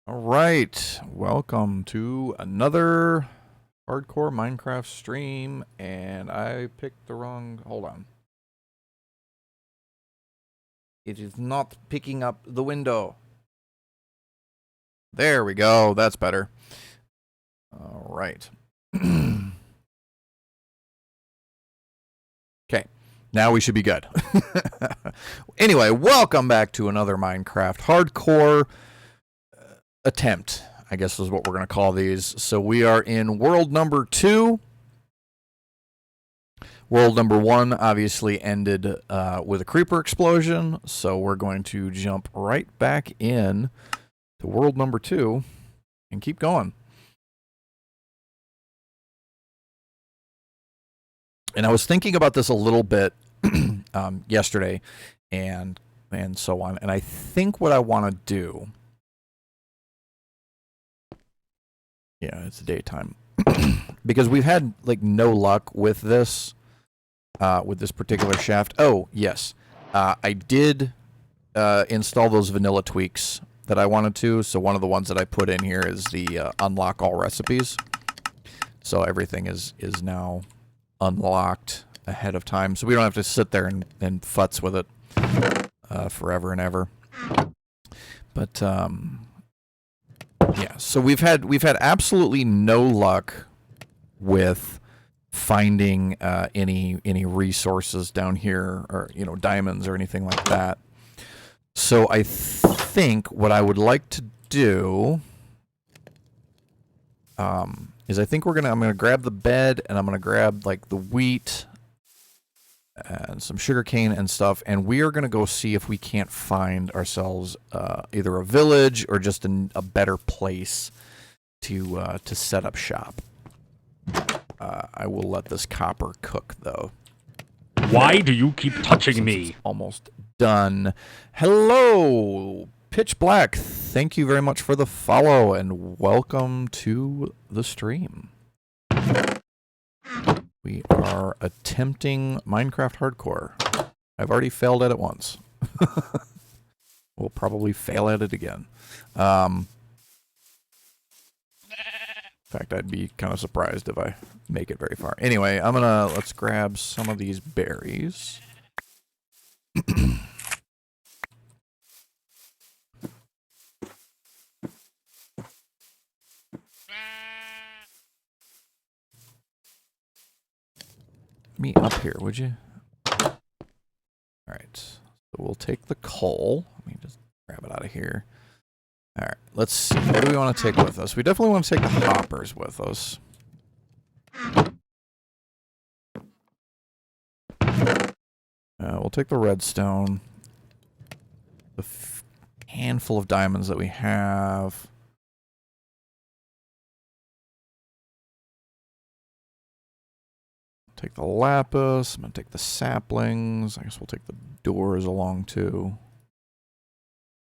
All right, welcome to another hardcore Minecraft stream, and I picked the wrong. Hold on. It is not picking up the window. There we go. That's better. All right. Okay, now we should be good. Anyway, welcome back to another Minecraft hardcore attempt, I guess is what we're going to call these. So we are in world number 2. World number 1 obviously ended with a creeper explosion, so we're going to jump right back in to world number 2 and keep going. And I was thinking about this a little bit yesterday and so on, and I think what I want to do... Yeah, it's daytime. Because we've had like no luck with this particular shaft. Oh, yes. I did install those vanilla tweaks that I wanted to. So one of the ones that I put in here is the unlock all recipes. So everything is now unlocked ahead of time. So we don't have to sit there and futz with it forever and ever. But yeah, so we've had absolutely no luck with finding any resources down here, or diamonds or anything like that. So I think what I would like to do is I'm gonna grab the bed, and I'm gonna grab like the wheat and some sugarcane and stuff, and we are going to go see if we can't find ourselves either a village or just a better place to set up shop. I will let this copper cook, though. Why do you keep touching me? Almost done. Hello, Pitch Black. Thank you very much for the follow, and welcome to the stream. We are attempting Minecraft Hardcore. I've already failed at it once. We'll probably fail at it again. In fact, I'd be kind of surprised if I make it very far. Anyway, let's grab some of these berries. Me up here, would you? Alright, so we'll take the coal. Let me just grab it out of here. Alright, let's see. What do we want to take with us? We definitely want to take the hoppers with us. We'll take the redstone. The handful of diamonds that we have. Take the lapis. I'm going to take the saplings. I guess we'll take the doors along too.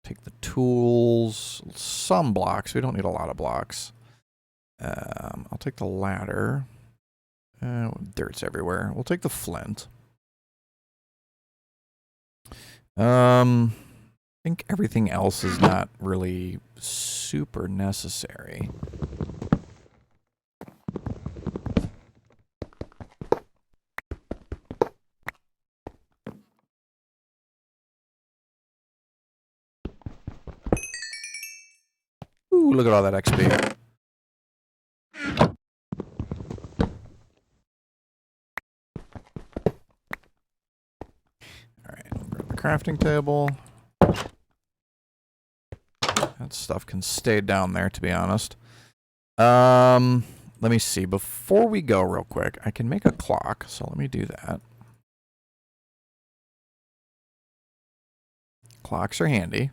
Take the tools. Some blocks. We don't need a lot of blocks. I'll take the ladder. Dirt's everywhere. We'll take the flint. I think everything else is not really super necessary. Ooh, look at all that XP. Alright, we'll grab the crafting table. That stuff can stay down there, to be honest. Let me see. Before we go real quick, I can make a clock, so let me do that. Clocks are handy.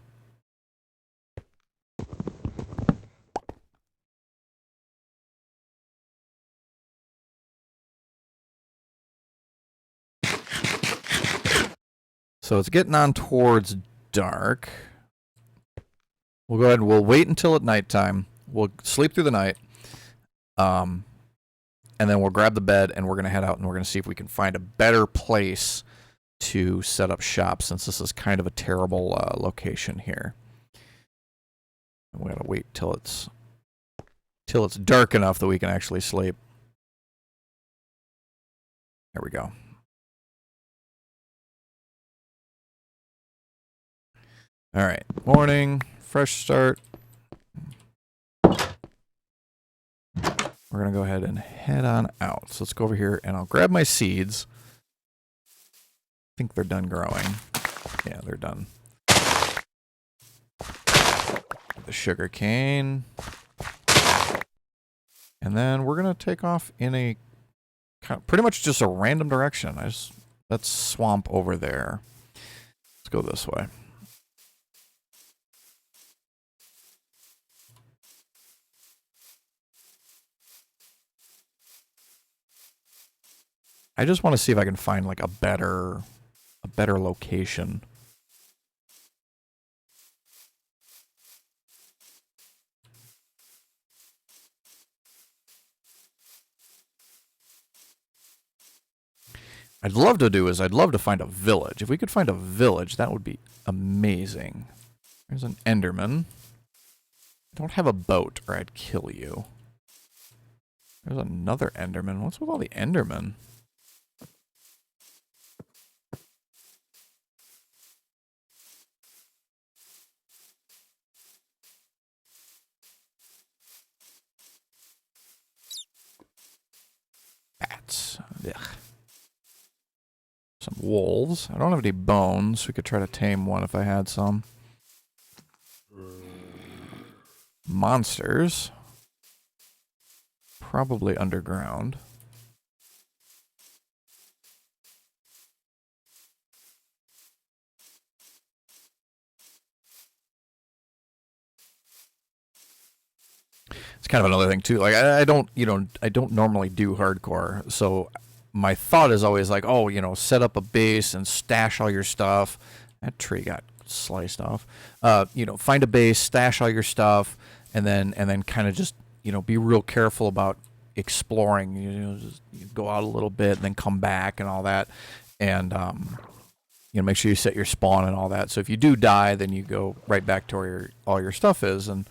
So it's getting on towards dark. We'll go ahead and we'll wait until at nighttime. We'll sleep through the night. And then we'll grab the bed and we're going to head out and we're going to see if we can find a better place to set up shop, since this is kind of a terrible location here. We gotta wait till it's dark enough that we can actually sleep. There we go. All right, morning, fresh start. We're gonna go ahead and head on out. So let's go over here and I'll grab my seeds. I think they're done growing. Yeah, they're done. The sugar cane. And then we're gonna take off in a pretty much just a random direction. That's swamp over there. Let's go this way. I just want to see if I can find like a better location. I'd love to find a village. If we could find a village, that would be amazing. There's an Enderman. I don't have a boat or I'd kill you. There's another Enderman. What's with all the Endermen? Bats. Ugh. Some wolves. I don't have any bones. We could try to tame one if I had some. Monsters. Probably underground. It's kind of another thing too. Like I don't normally do hardcore, so my thought is always like, oh, set up a base and stash all your stuff. That tree got sliced off. Find a base, stash all your stuff, and then kind of just be real careful about exploring. Just go out a little bit and then come back and all that, and make sure you set your spawn and all that. So if you do die, then you go right back to where all your stuff is. And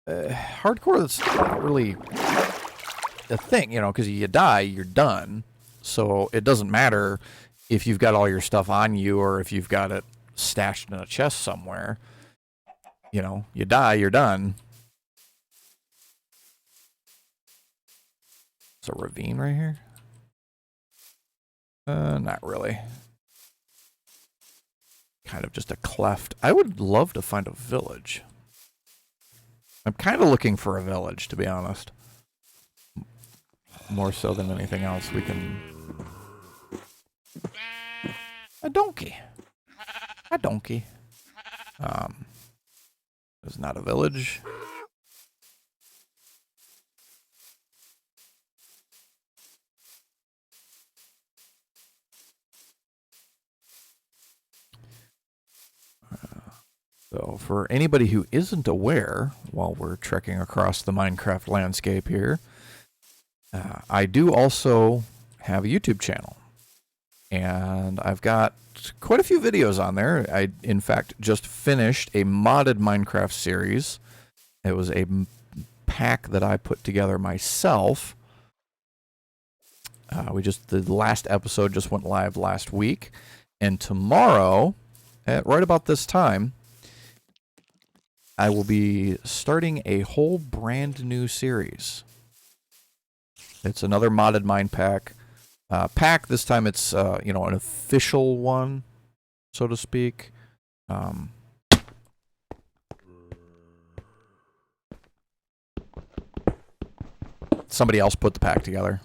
hardcore, that's not really a thing, because you die, you're done. So it doesn't matter if you've got all your stuff on you or if you've got it stashed in a chest somewhere. You die, you're done. There's a ravine right here. Not really. Kind of just a cleft. I would love to find a village. I'm kind of looking for a village, to be honest. More so than anything else. We can... A donkey. A donkey. There's not a village. So for anybody who isn't aware, while we're trekking across the Minecraft landscape here, I do also have a YouTube channel. And I've got quite a few videos on there. I, in fact, just finished a modded Minecraft series. It was a pack that I put together myself. The last episode just went live last week. And tomorrow, at right about this time, I will be starting a whole brand new series. It's another modded mine pack. This time it's an official one, so to speak. Somebody else put the pack together.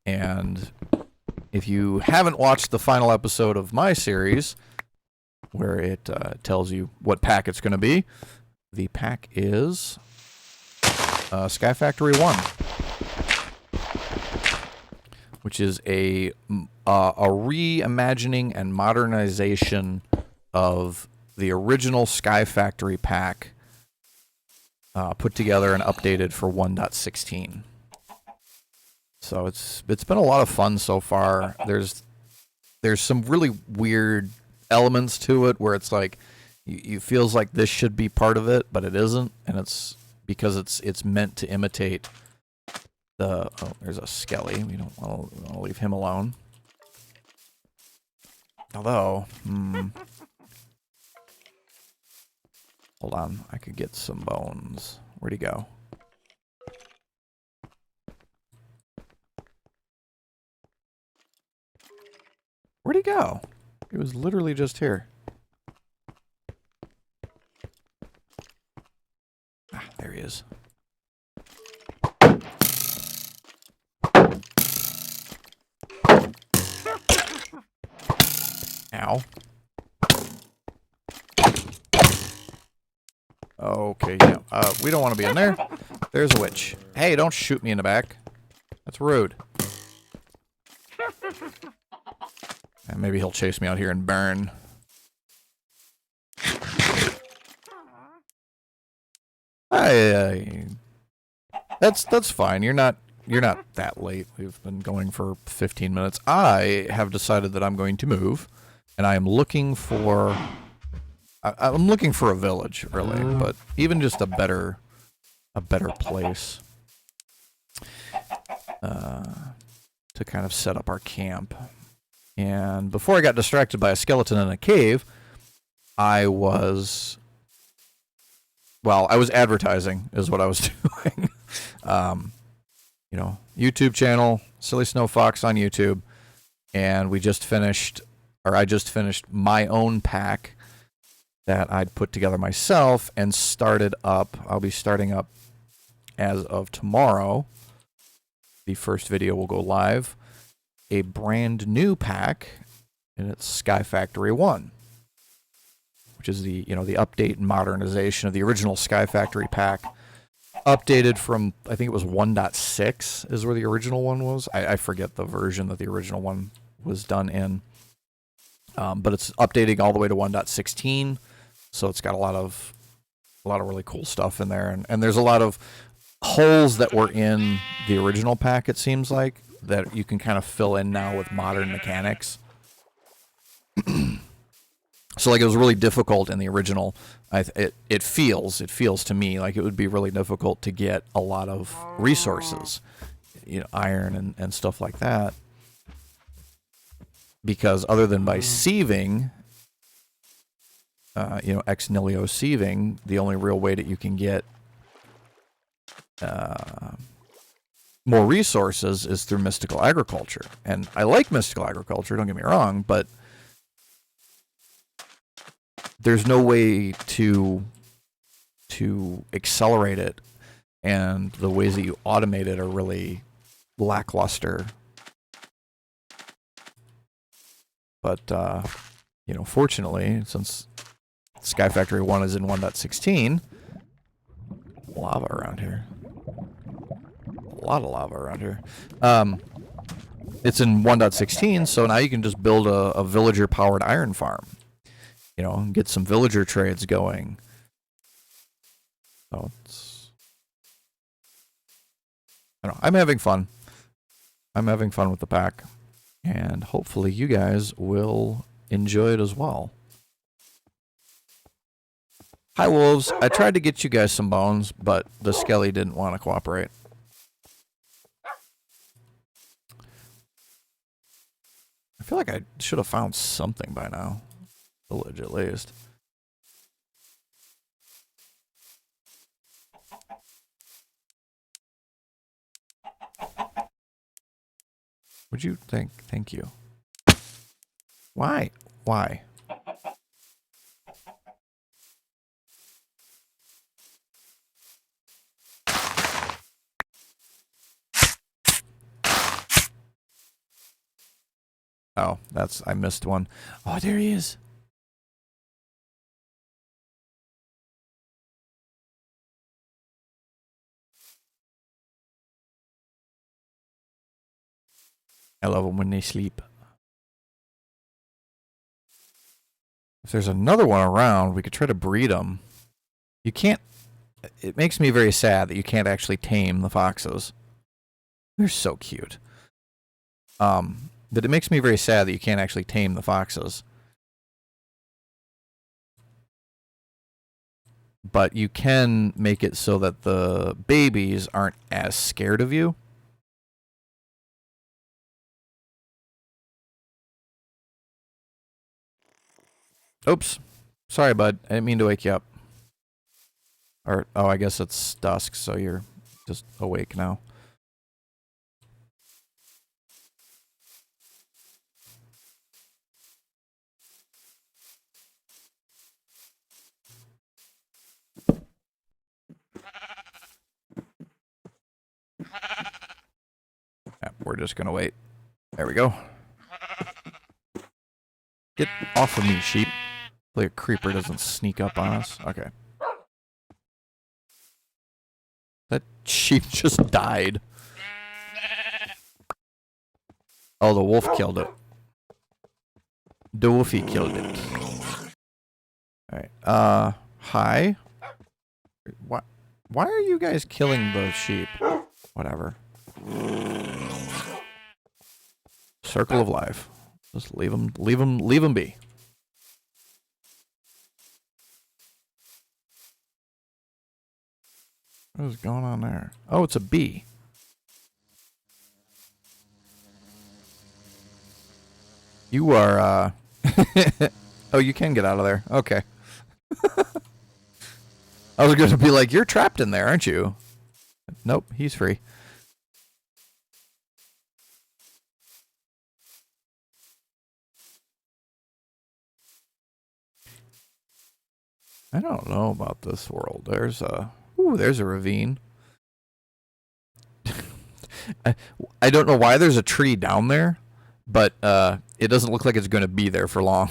And if you haven't watched the final episode of my series, where it tells you what pack it's going to be, the pack is Sky Factory 1, which is a reimagining and modernization of the original Sky Factory pack, put together and updated for 1.16. So it's been a lot of fun so far. There's some really weird elements to it where it's like you feels like this should be part of it, but it isn't, and it's because it's meant to imitate the. Oh, there's a skelly. We don't want to leave him alone. Although, hold on, I could get some bones. Where'd he go? Where'd he go? He was literally just here. Ah, there he is. Ow. Okay, yeah. We don't want to be in there. There's a witch. Hey, don't shoot me in the back. That's rude. And maybe he'll chase me out here and burn. That's fine. You're not that late. We've been going for 15 minutes. I have decided that I'm going to move, and I am looking for. I'm looking for a village, really, but even just a better place to kind of set up our camp. And before I got distracted by a skeleton in a cave, I was advertising is what I was doing. You know, YouTube channel, Silly Snow Fox on YouTube, and I just finished my own pack that I'd put together myself and started up. I'll be starting up as of tomorrow. The first video will go live. A brand new pack, and it's Sky Factory 1, which is the update and modernization of the original Sky Factory pack, updated from, I think it was 1.6 is where the original one was. I forget the version that the original one was done in, but it's updating all the way to 1.16, so it's got a lot of really cool stuff in there, and there's a lot of holes that were in the original pack, it seems like, that you can kind of fill in now with modern mechanics. So like it was really difficult in the original. It feels to me like it would be really difficult to get a lot of resources, iron and stuff like that, because other than by sieving, ex nihilo sieving, the only real way that you can get more resources is through mystical agriculture. And I like mystical agriculture, don't get me wrong, but there's no way to accelerate it, and the ways that you automate it are really lackluster. But fortunately, since Sky Factory 1 is in 1.16, lava around here. A lot of lava around here. It's in 1.16, so now you can just build a villager-powered iron farm. And get some villager trades going. So I'm having fun. I'm having fun with the pack, and hopefully you guys will enjoy it as well. Hi, wolves. I tried to get you guys some bones, but the skelly didn't want to cooperate. I feel like I should have found something by now. Village, at least. Would you thank you? Why? Why? Oh, I missed one. Oh, there he is. I love them when they sleep. If there's another one around, we could try to breed them. You can't. It makes me very sad that you can't actually tame the foxes. They're so cute. But it makes me very sad that you can't actually tame the foxes. but you can make it so that the babies aren't as scared of you. Oops. Sorry, bud. I didn't mean to wake you up. Or, oh, I guess it's dusk, so you're just awake now. Yeah, we're just gonna wait. There we go. Get off of me, sheep. Hopefully a creeper doesn't sneak up on us. Okay. That sheep just died. Oh, the wolf killed it. The wolfie killed it. Alright. Hi? Why are you guys killing the sheep? Whatever. Circle of life. Just leave them be. What is going on there? Oh, it's a bee. You are, oh, you can get out of there. Okay. I was going to be like, you're trapped in there, aren't you? Nope, he's free. I don't know about this world. There's a ravine. I don't know why there's a tree down there, but it doesn't look like it's going to be there for long.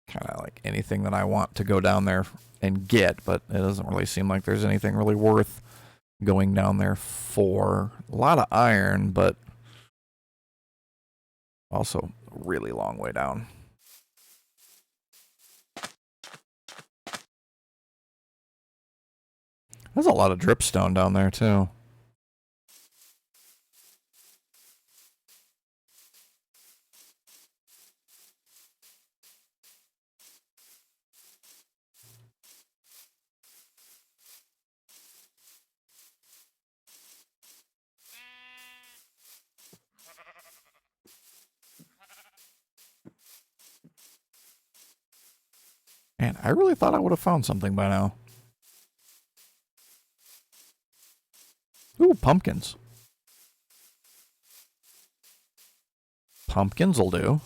Kind of like anything that I want to go down there and get, but it doesn't really seem like there's anything really worth going down there for. A lot of iron, but also a really long way down. There's a lot of dripstone down there, too. Man, I really thought I would have found something by now. Ooh, pumpkins. Pumpkins will do.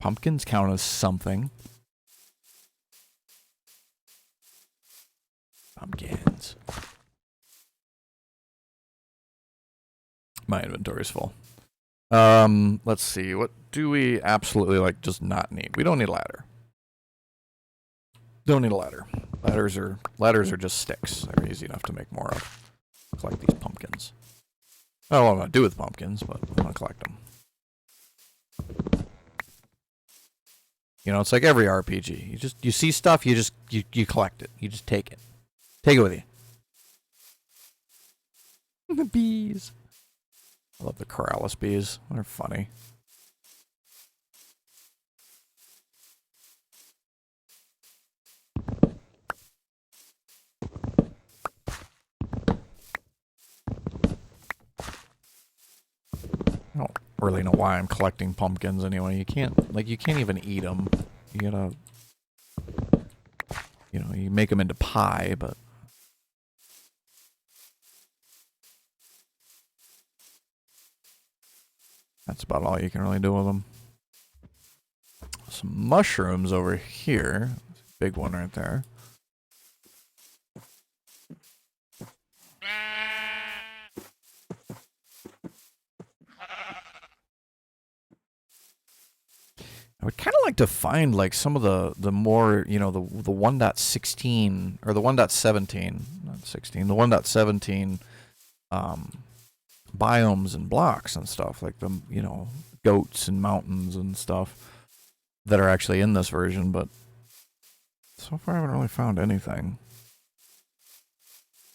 Pumpkins count as something. Pumpkins. My inventory's full. Let's see. What do we absolutely like just not need? We don't need a ladder. Don't need a ladder. Ladders are just sticks. They're easy enough to make more of. Collect these pumpkins. I don't know what I'm gonna do with pumpkins, but I'm gonna collect them. You know, it's like every RPG. You see stuff, you collect it. You just take it. Take it with you. The bees. I love the Corrales bees. They're funny. I don't really know why I'm collecting pumpkins anyway. You can't even eat them. You gotta, you make them into pie, but that's about all you can really do with them. Some mushrooms over here. Big one right there. I would kind of like to find like some of the more, the 1.16 or the 1.17, not 16, the 1.17 biomes and blocks and stuff, like the, goats and mountains and stuff that are actually in this version, but so far I haven't really found anything.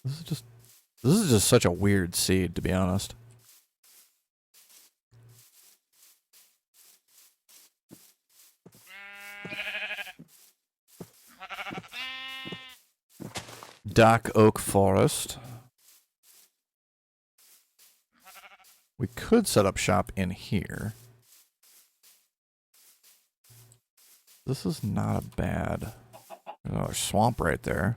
This is just This is just such a weird seed, to be honest. Dock Oak Forest. We could set up shop in here. This is not a bad... There's another swamp right there.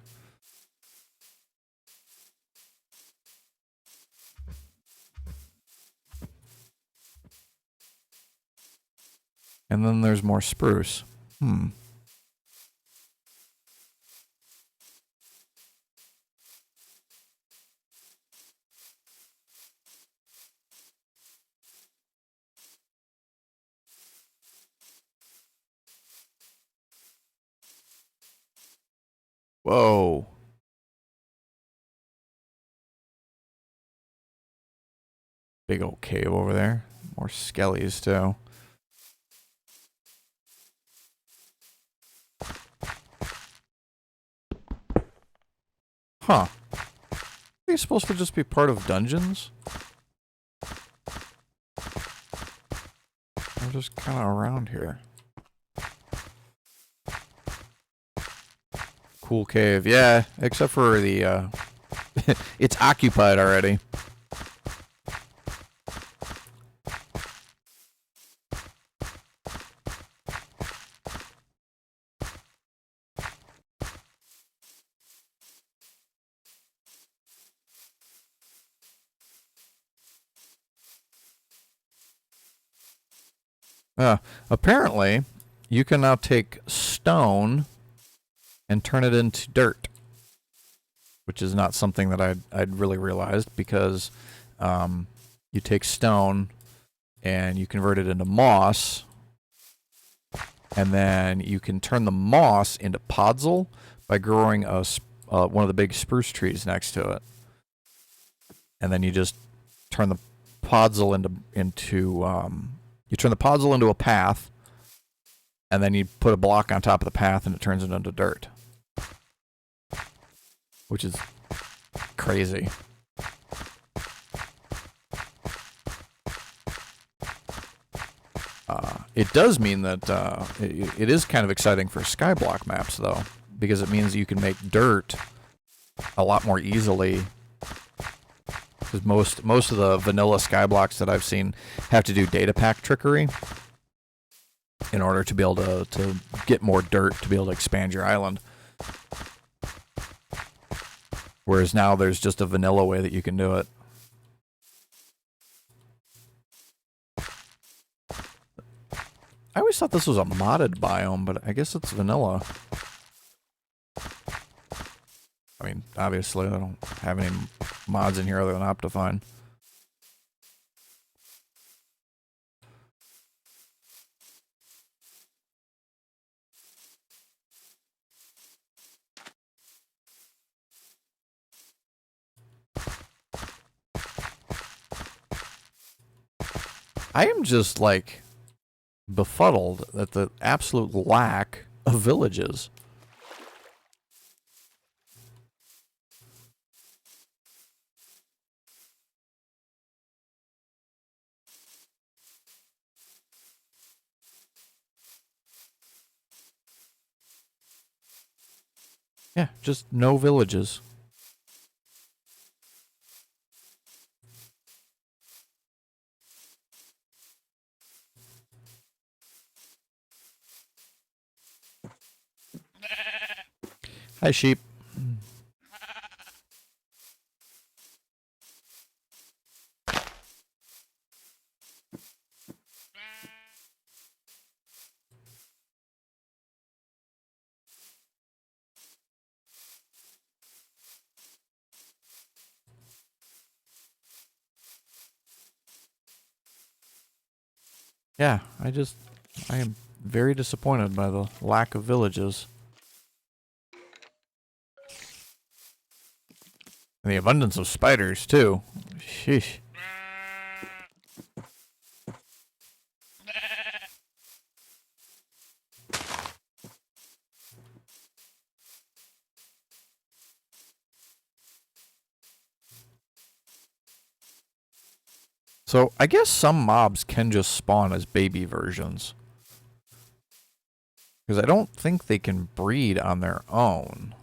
And then there's more spruce. Whoa. Big old cave over there. More skellies, too. Huh. Are you supposed to just be part of dungeons? I'm just kind of around here. Cool cave. Yeah, except for the, it's occupied already. Apparently, you can now take stone and turn it into dirt, which is not something that I'd really realized, because you take stone and you convert it into moss, and then you can turn the moss into podzol by growing one of the big spruce trees next to it, and then you just turn the podzol into a path, and then you put a block on top of the path and it turns it into dirt. Which is crazy. It does mean that it is kind of exciting for skyblock maps, though, because it means you can make dirt a lot more easily. Because most of the vanilla skyblocks that I've seen have to do data pack trickery in order to be able to get more dirt to be able to expand your island. Whereas now there's just a vanilla way that you can do it. I always thought this was a modded biome, but I guess it's vanilla. I mean, obviously, I don't have any mods in here other than OptiFine. I am just, like, befuddled at the absolute lack of villages. Yeah, just no villages. Hi, sheep. Yeah, I am very disappointed by the lack of villages. And the abundance of spiders, too. Sheesh. So I guess some mobs can just spawn as baby versions. Because I don't think they can breed on their own.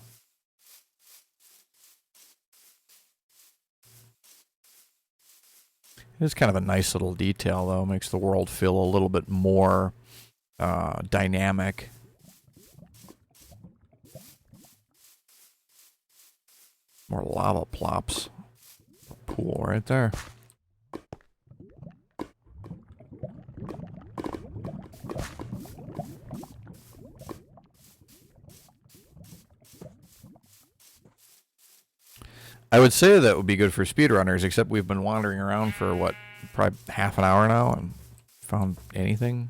It's kind of a nice little detail, though. Makes the world feel a little bit more dynamic. More lava plops. Cool, right there. I would say that would be good for speedrunners, except we've been wandering around for, what, probably half an hour now and found anything.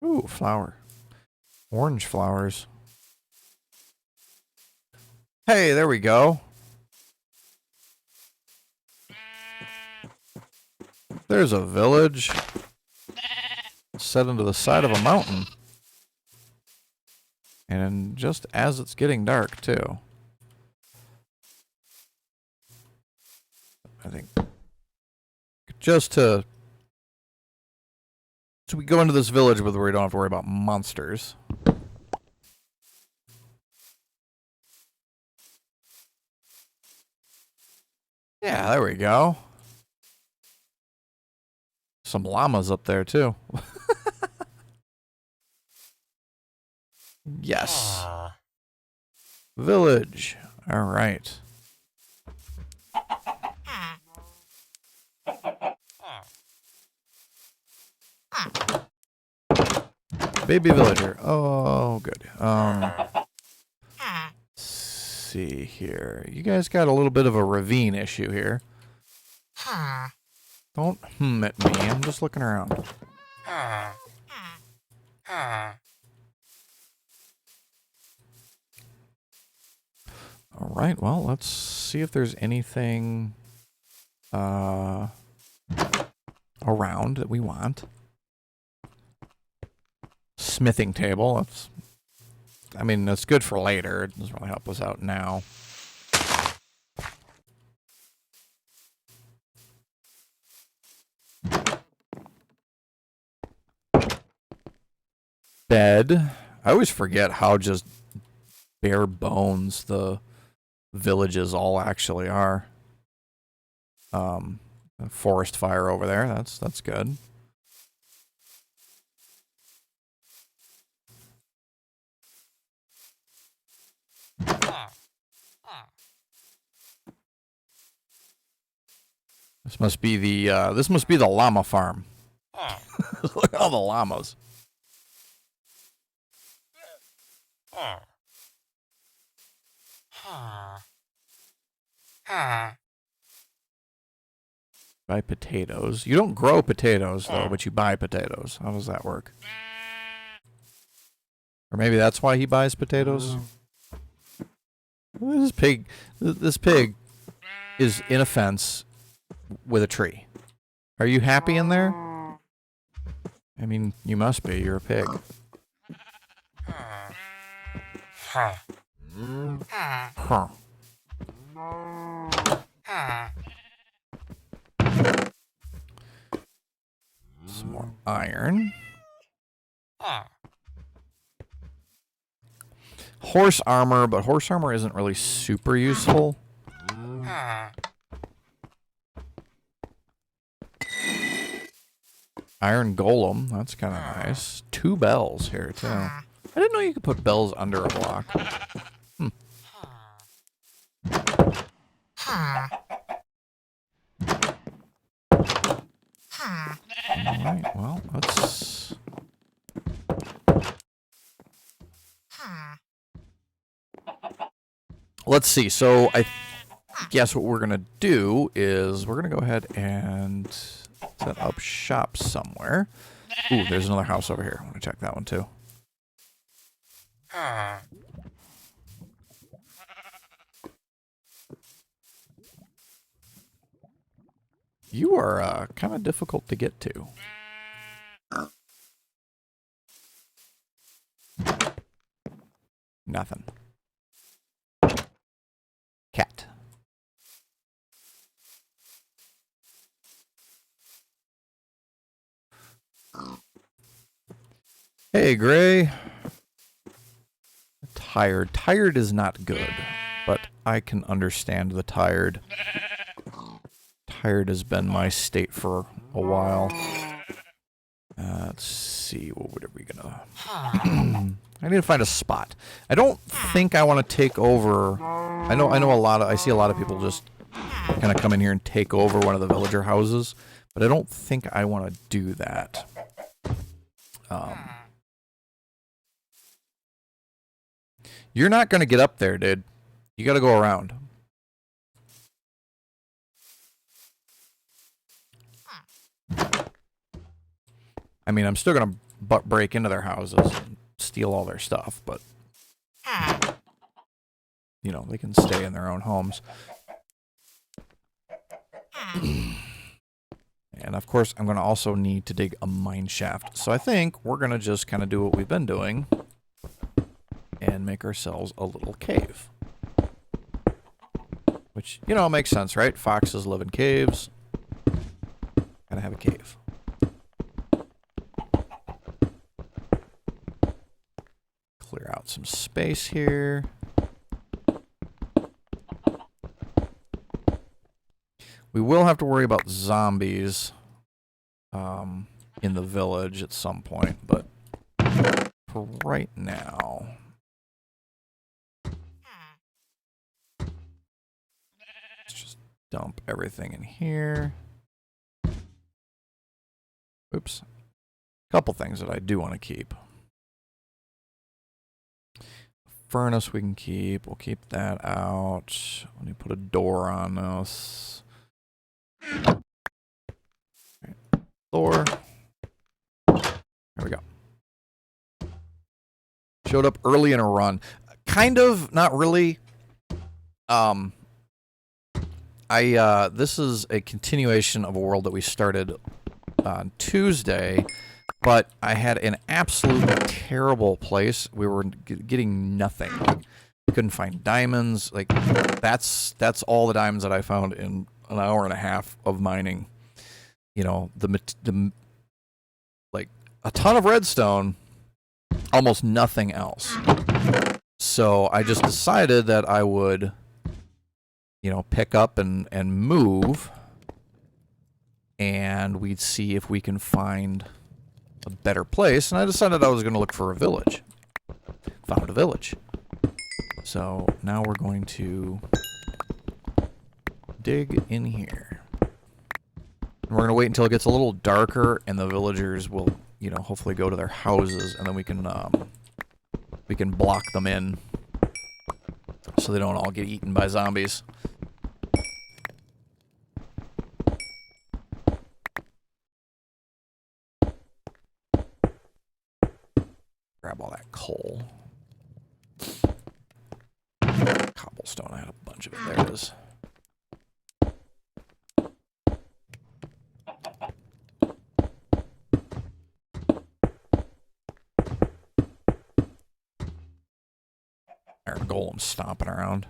Ooh, flower. Orange flowers. Hey, there we go. There's a village set into the side of a mountain. And just as it's getting dark, too. I think just to... So we go into this village where we don't have to worry about monsters. Yeah, there we go. Some llamas up there, too. Yes. Village. All right. Baby villager. Oh, good. Let's see here. You guys got a little bit of a ravine issue here. Don't at me. I'm just looking around. All right. Well, let's see if there's anything around that we want. Smithing table. That's, I mean, that's good for later. It doesn't really help us out now. Bed. I always forget how just bare bones the villages all actually are. A forest fire over there. That's good. This must be the llama farm. Look at all the llamas. Buy potatoes. You don't grow potatoes though, but you buy potatoes. How does that work? Or maybe that's why he buys potatoes. This pig is in a fence with a tree. Are you happy in there? I mean, you must be. You're a pig. Huh. Some more iron. Horse armor, but horse armor isn't really super useful. Iron golem, that's kind of nice. 2 bells here, too. I didn't know you could put bells under a block. Alright, well, let's see. So I guess what we're going to do is we're going to go ahead and set up shop somewhere. Ooh, there's another house over here. I want to check that one too. You are kind of difficult to get to. Nothing. Cat. Hey, Gray. Tired. Tired is not good, but I can understand the tired. Tired has been my state for a while. Let's see, what are we gonna... I need to find a spot. I don't think I want to take over... I know a lot of... I see a lot of people just kind of come in here and take over one of the villager houses, but I don't think I want to do that. You're not going to get up there, dude. You got to go around. I mean, I'm still going to break into their houses and steal all their stuff, but, you know, they can stay in their own homes. And, of course, I'm going to also need to dig a mine shaft. So I think we're going to just kind of do what we've been doing and make ourselves a little cave. Which, you know, makes sense, right? Foxes live in caves. Gotta have a cave. Clear out some space here. We will have to worry about zombies in the village at some point, but for right now... let's just dump everything in here. Oops. Couple things that I do want to keep. Furnace we can keep. We'll keep that out. Let me put a door on this. Okay. Door. There we go. Showed up early in a run. Kind of, not really. This is a continuation of a world that we started on Tuesday, but I had an absolutely terrible place. We were getting nothing. We couldn't find diamonds. Like, that's all the diamonds that I found in an hour and a half of mining. You know, the like a ton of redstone, almost nothing else. So I just decided that I would, you know, pick up and move, and we'd see if we can find a better place. And I decided I was going to look for a village. Found a village. So now we're going to dig in here. And we're going to wait until it gets a little darker, and the villagers will, you know, hopefully go to their houses, and then we can block them in so they don't all get eaten by zombies. Grab all that coal. Cobblestone, I had a bunch of it. There it is. Iron golem stomping around.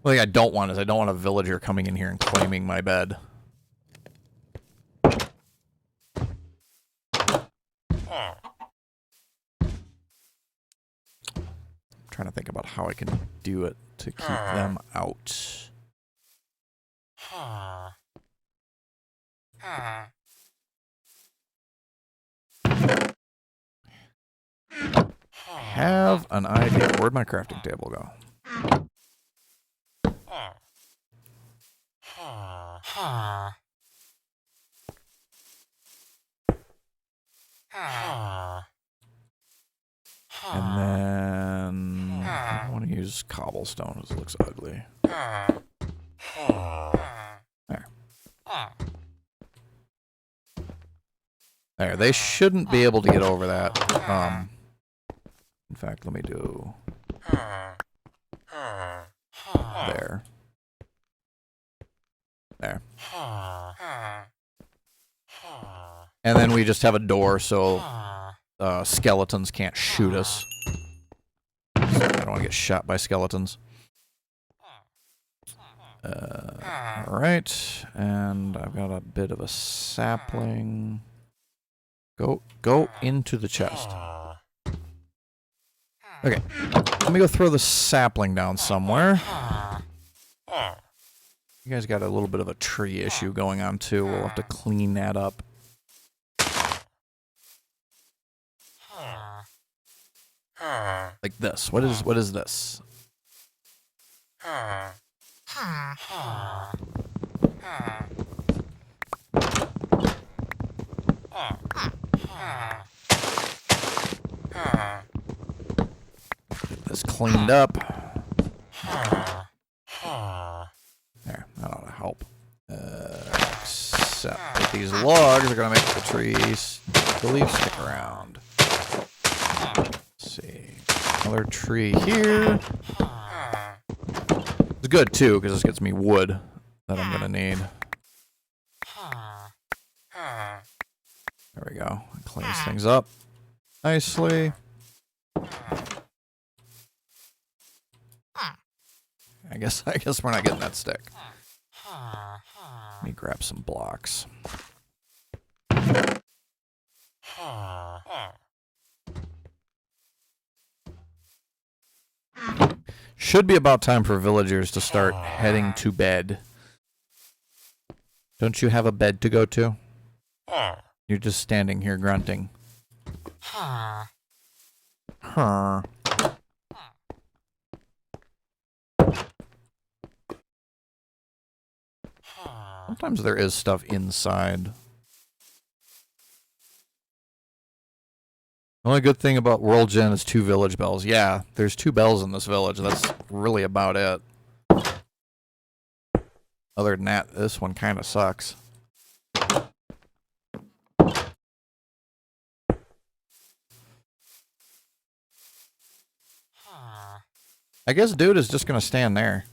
What I don't want is I don't want a villager coming in here and claiming my bed. I'm trying to think about how I can do it to keep them out. Have an idea. Where'd my crafting table go? And then I want to use cobblestone because it looks ugly. There. There, they shouldn't be able to get over that. In fact, let me do... There. There. And then we just have a door so skeletons can't shoot us. I don't want to get shot by skeletons. Alright, and I've got a bit of a sapling. Go into the chest. Okay, let me go throw the sapling down somewhere. You guys got a little bit of a tree issue going on too. We'll have to clean that up. Like this. What is this? Get this cleaned up. There, that ought to help. Except that these logs are going to make the trees, the leaves stick around. Let's see. Another tree here. It's good too, because this gets me wood that I'm going to need. There we go. It cleans things up nicely. I guess we're not getting that stick. Let me grab some blocks. Should be about time for villagers to start heading to bed. Don't you have a bed to go to? You're just standing here grunting. Huh. Sometimes there is stuff inside. The only good thing about World Gen is 2 village bells. Yeah, there's 2 bells in this village. That's really about it. Other than that, this one kind of sucks. I guess dude is just going to stand there.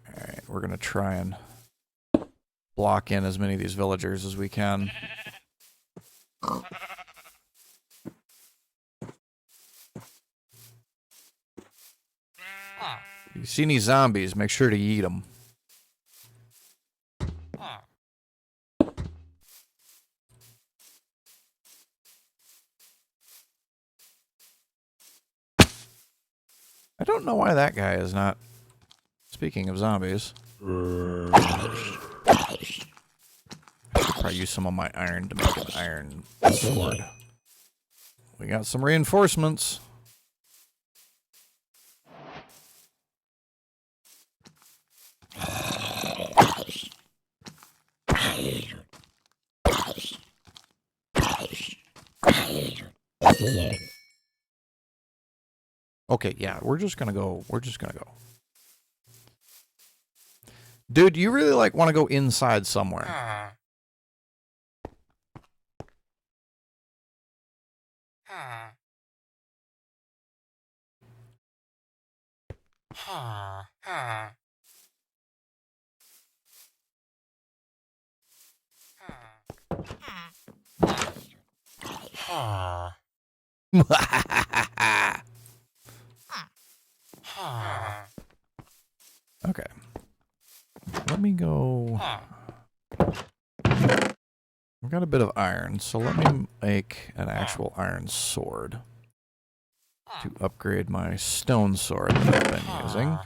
Alright, we're going to try and block in as many of these villagers as we can. If you see any zombies, make sure to eat them. I don't know why that guy is not... Speaking of zombies... Probably use some of my iron to make an iron sword. We got some reinforcements. Okay, yeah, we're just gonna go. Dude, you really like want to go inside somewhere. Okay. Let me go. I've got a bit of iron, so let me make an actual iron sword to upgrade my stone sword that I've been using.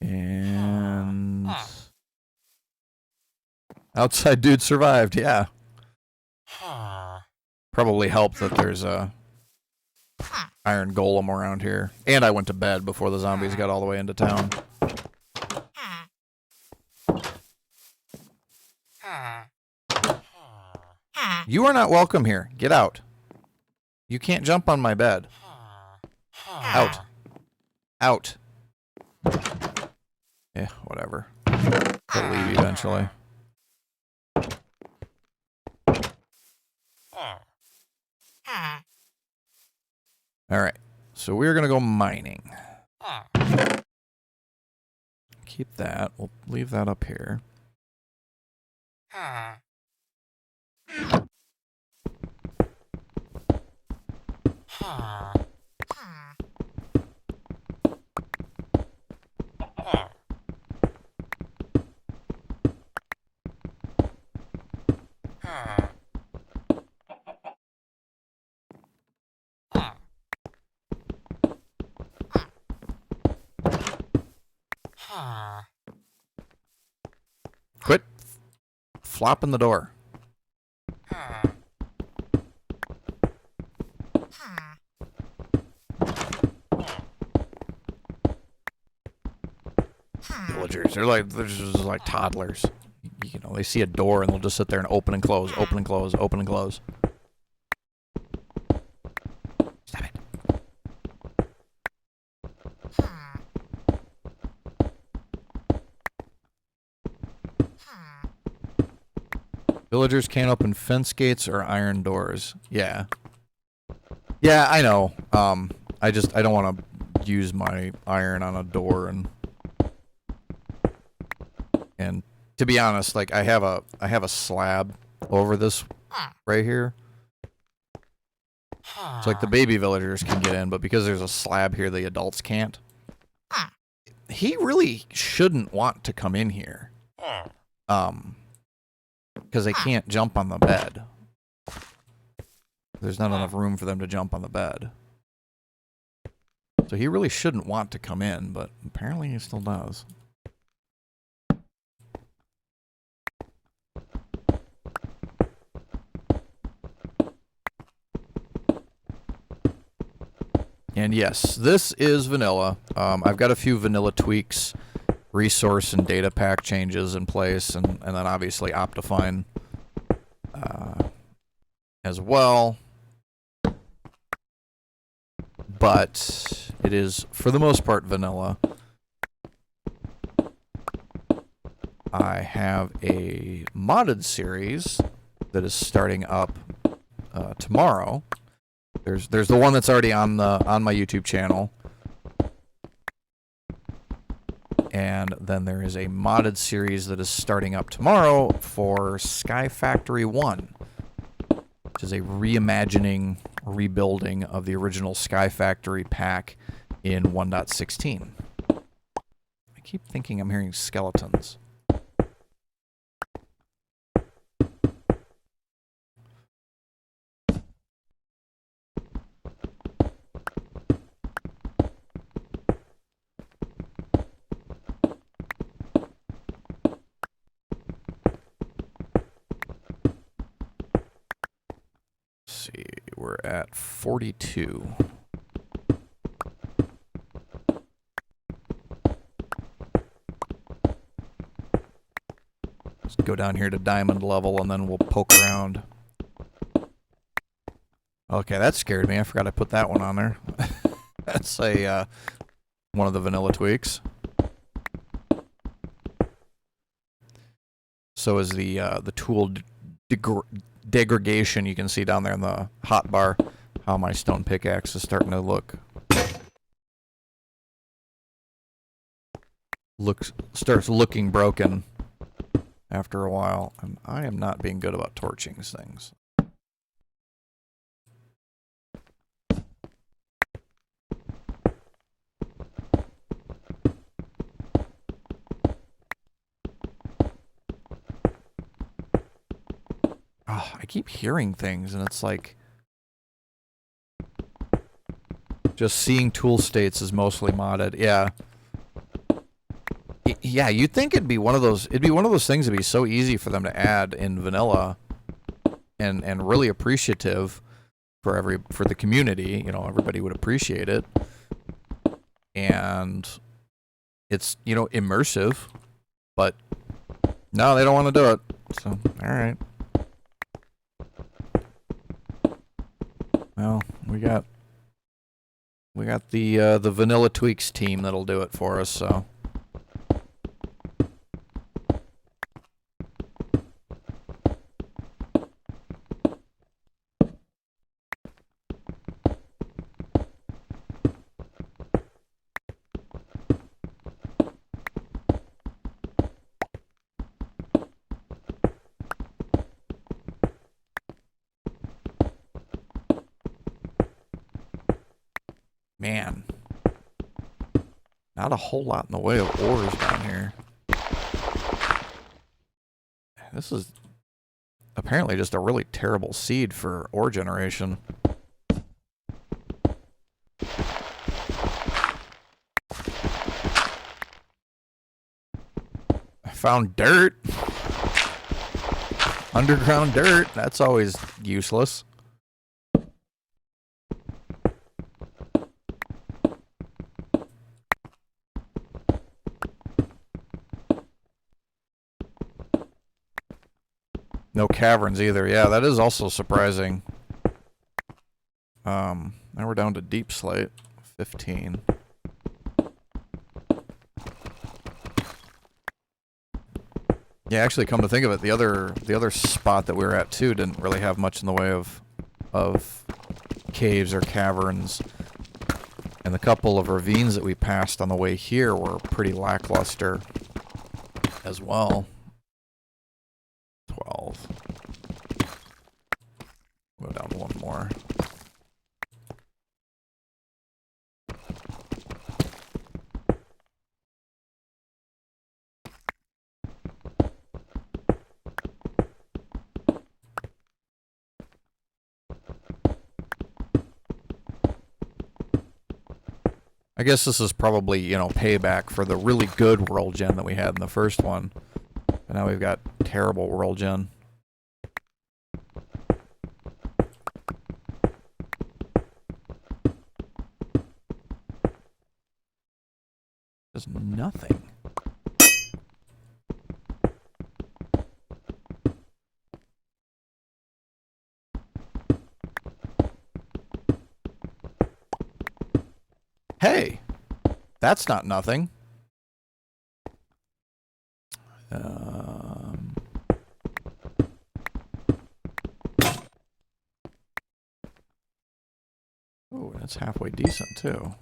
And outside dude survived, yeah. Probably helped that there's a iron golem around here. And I went to bed before the zombies got all the way into town. You are not welcome here. Get out. You can't jump on my bed. Out. Out. Yeah, whatever. He'll leave eventually. Alright. So we're gonna go mining. Keep that. We'll leave that up here. Quit flopping the door. Villagers, they're just like toddlers. You know, they see a door and they'll just sit there and open and close, open and close, open and close. Stop it. Villagers can't open fence gates or iron doors. Yeah. Yeah, I know. I don't want to use my iron on a door and to be honest, like I have a slab over this right here. So like the baby villagers can get in, but because there's a slab here, the adults can't. He really shouldn't want to come in here. Because they can't jump on the bed. There's not enough room for them to jump on the bed. So he really shouldn't want to come in, but apparently he still does. And yes, this is vanilla. I've got a few vanilla tweaks, resource and data pack changes in place, and then obviously OptiFine as well. But it is, for the most part, vanilla. I have a modded series that is starting up tomorrow. There's the one that's already on my YouTube channel. And then there is a modded series that is starting up tomorrow for Sky Factory 1, which is a reimagining, rebuilding of the original Sky Factory pack in 1.16. I keep thinking I'm hearing skeletons. We're at 42. Let's go down here to diamond level and then we'll poke around. Okay, that scared me. I forgot I put that one on there. That's a one of the vanilla tweaks. So is the tool degradation. You can see down there in the hotbar how my stone pickaxe is starting to starts looking broken after a while, and I am not being good about torching things. Oh, I keep hearing things, and it's like just seeing tool states is mostly modded. Yeah. Yeah, you'd think it'd be one of those things that'd be so easy for them to add in vanilla and really appreciative for the community, you know, everybody would appreciate it. And it's, you know, immersive, but no, they don't want to do it. So, all right. Well, we got the Vanilla Tweaks team that'll do it for us, so. Man. Not a whole lot in the way of ores down here. This is apparently just a really terrible seed for ore generation. I found dirt. Underground dirt. That's always useless. No caverns either. Yeah, that is also surprising. Now we're down to deep slate, 15. Yeah, actually, come to think of it, the other spot that we were at too didn't really have much in the way of caves or caverns, and the couple of ravines that we passed on the way here were pretty lackluster as well. 12. Go down one more. I guess this is probably, you know, payback for the really good world gen that we had in the first one. But now we've got terrible world gen. There's nothing. Hey, that's not nothing. Oh, that's halfway decent too.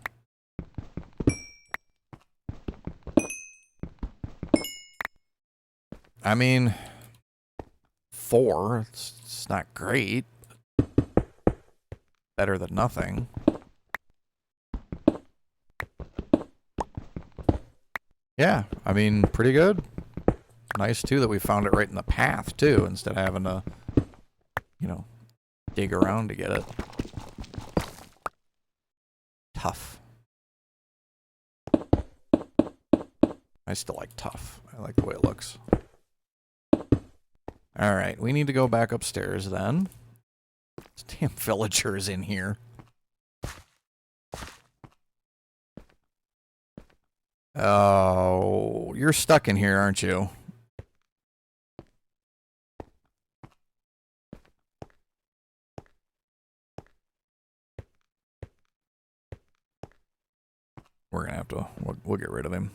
I mean, 4. It's not great. Better than nothing. Yeah, I mean, pretty good. Nice, too, that we found it right in the path, too, instead of having to, you know, dig around to get it. Tough. I still like tough. I like the way it looks. Alright, we need to go back upstairs, then. This damn villager's in here. Oh, you're stuck in here, aren't you? We're gonna have to, we'll get rid of him.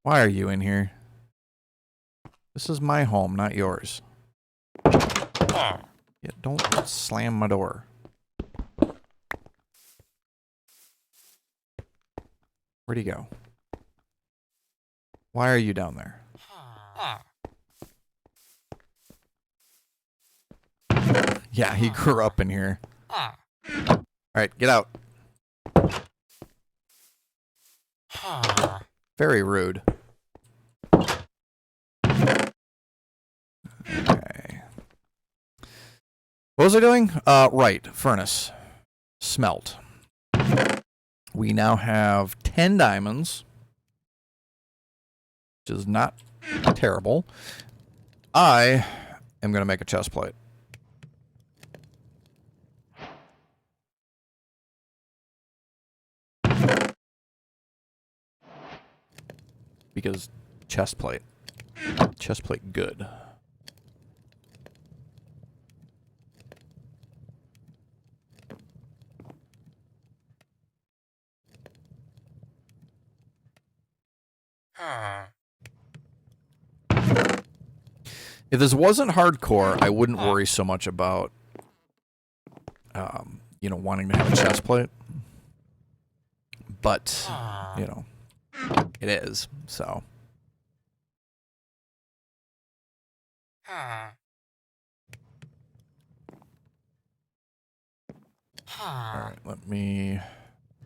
Why are you in here? This is my home, not yours. Yeah, don't slam my door. Where'd he go? Why are you down there? Yeah, he grew up in here. Alright, get out. Very rude. Okay. What was I doing? Right, furnace. Smelt. We now have 10 diamonds, which is not terrible. I am going to make a chest plate. Because chest plate. Chest plate good. If this wasn't hardcore, I wouldn't worry so much about, you know, wanting to have a chest plate. But, you know, it is, so. Alright, let me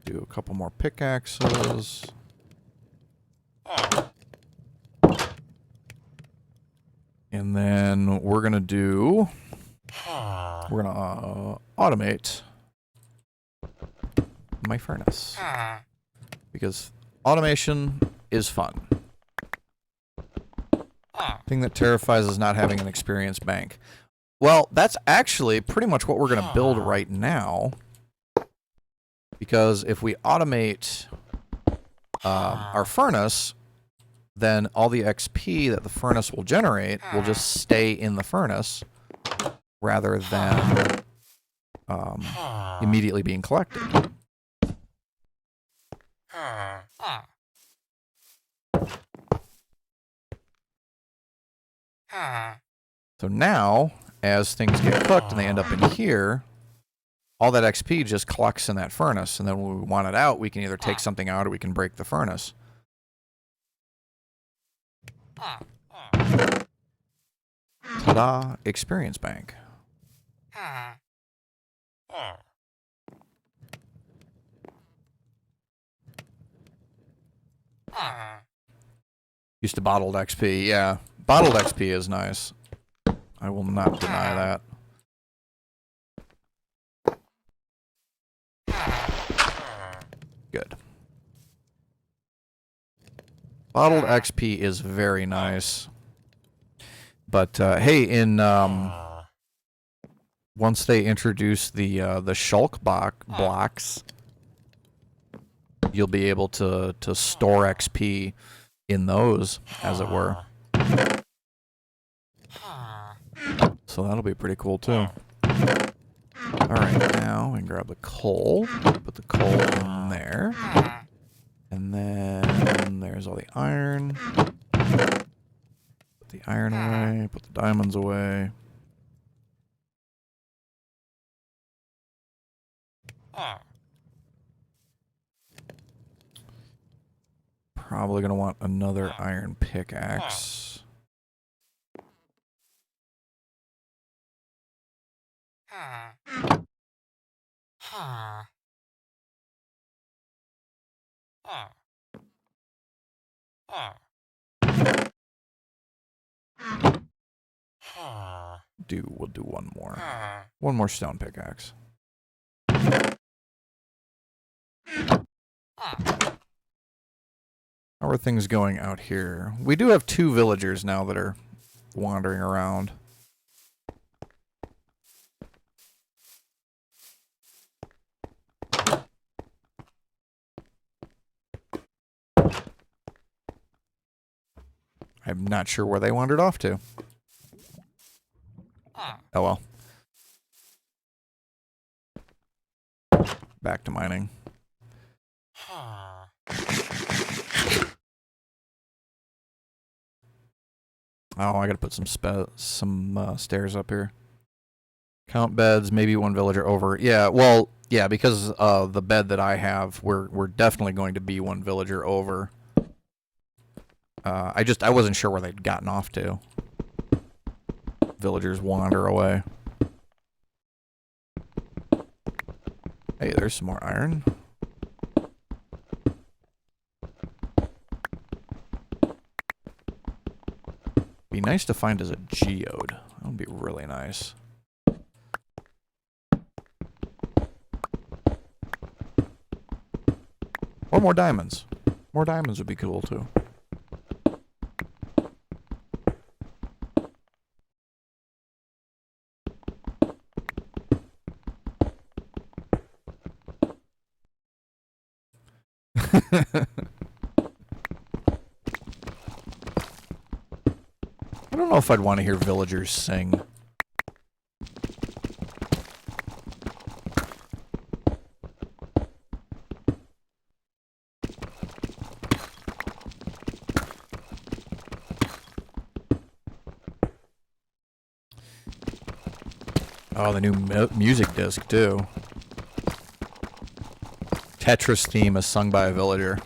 do a couple more pickaxes. And then we're gonna do... We're gonna automate my furnace. Because automation is fun. Thing that terrifies is not having an experience bank. Well, that's actually pretty much what we're going to build right now. Because if we automate our furnace, then all the XP that the furnace will generate will just stay in the furnace rather than immediately being collected. So now, as things get cooked and they end up in here, all that XP just collects in that furnace, and then when we want it out, we can either take something out or we can break the furnace. Ta-da! Experience bank. Used to bottled XP, yeah. Bottled XP is nice. I will not deny that. Good. Bottled XP is very nice. But, hey, in, once they introduce the shulk blocks, you'll be able to store XP in those, as it were. So that'll be pretty cool, too. Alright, now we can grab the coal, put the coal in there. And then there's all the iron. Put the iron away, put the diamonds away. Probably gonna want another iron pickaxe. We'll do one more. One more stone pickaxe. How are things going out here? We do have 2 villagers now that are wandering around. I'm not sure where they wandered off to. Oh well. Back to mining. Oh, I gotta put some stairs up here. Count beds, maybe 1 villager over. Yeah, well, yeah, because of the bed that I have, we're definitely going to be 1 villager over. I wasn't sure where they'd gotten off to. Villagers wander away. Hey, there's some more iron. Be nice to find as a geode. That would be really nice. Or more diamonds. More diamonds would be cool too. I don't know if I'd want to hear villagers sing. Oh, the new music disc, too. Tetris theme is sung by a villager.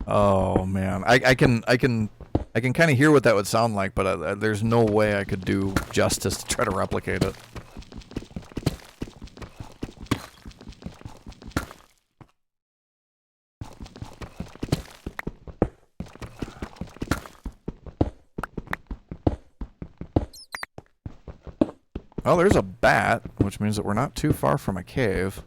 Oh, man. I can kind of hear what that would sound like, but there's no way I could do justice to try to replicate it. Oh, there's a bat, which means that we're not too far from a cave.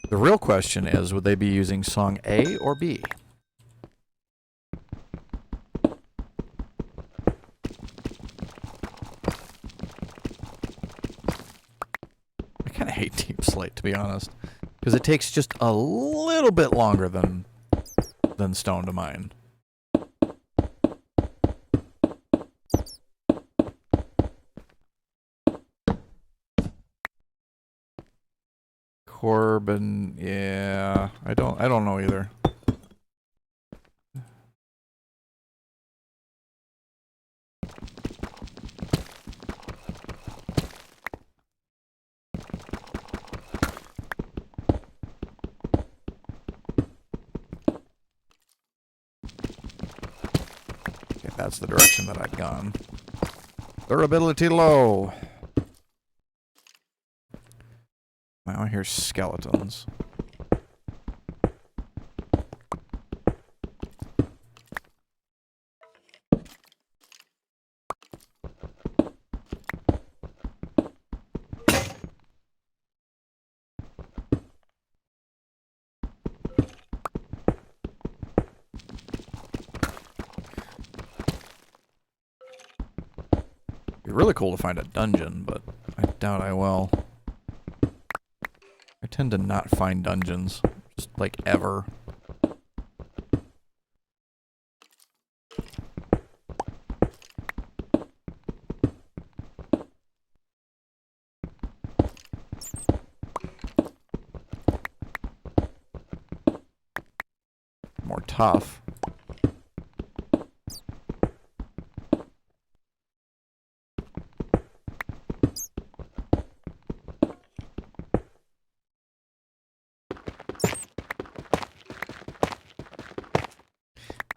The real question is, would they be using song A or B? I kind of hate Deep Slate, to be honest, because it takes just a little bit longer than Stone to mine. Corbin, yeah, I don't know either. Okay, that's the direction that I'd gone. Durability low. Now I hear skeletons. It'd be really cool to find a dungeon, but I doubt I will. I tend to not find dungeons, just like ever. More tough.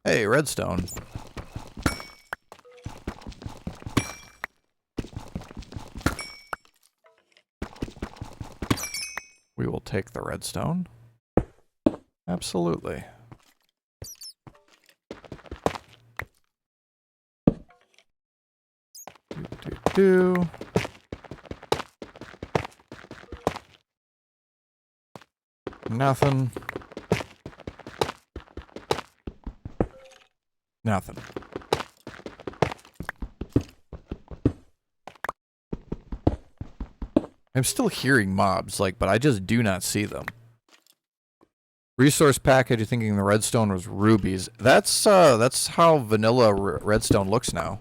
Hey, redstone. We will take the redstone. Absolutely. Do. Nothing. Nothing. I'm still hearing mobs, but I just do not see them. Resource package, you're thinking the redstone was rubies. That's how vanilla redstone looks now.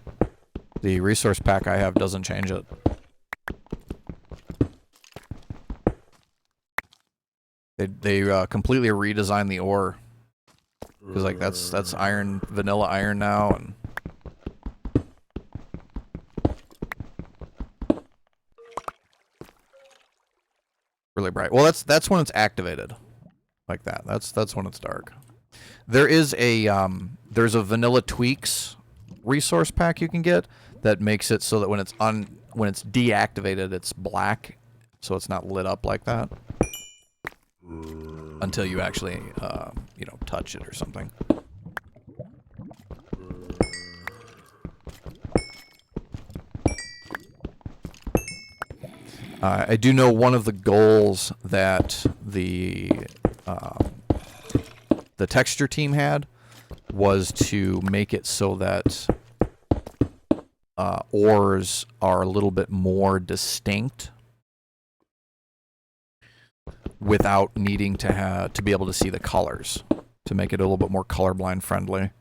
The resource pack I have doesn't change it. They completely redesigned the ore. Because that's iron, vanilla iron now, and really bright. Well, that's when it's activated, like that. That's when it's dark. There is a there's a vanilla tweaks resource pack you can get that makes it so that when it's deactivated, it's black, so it's not lit up like that until you actually touch it or something. I do know one of the goals that the the texture team had was to make it so that ores are a little bit more distinct without needing to be able to see the colors, to make it a little bit more colorblind friendly.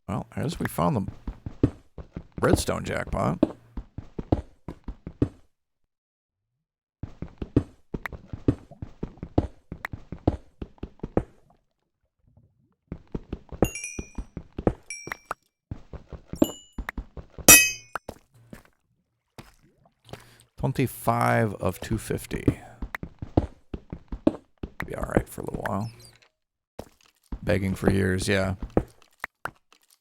Well, I guess we found the redstone jackpot. $25 of $250. Be alright for a little while. Begging for years, yeah.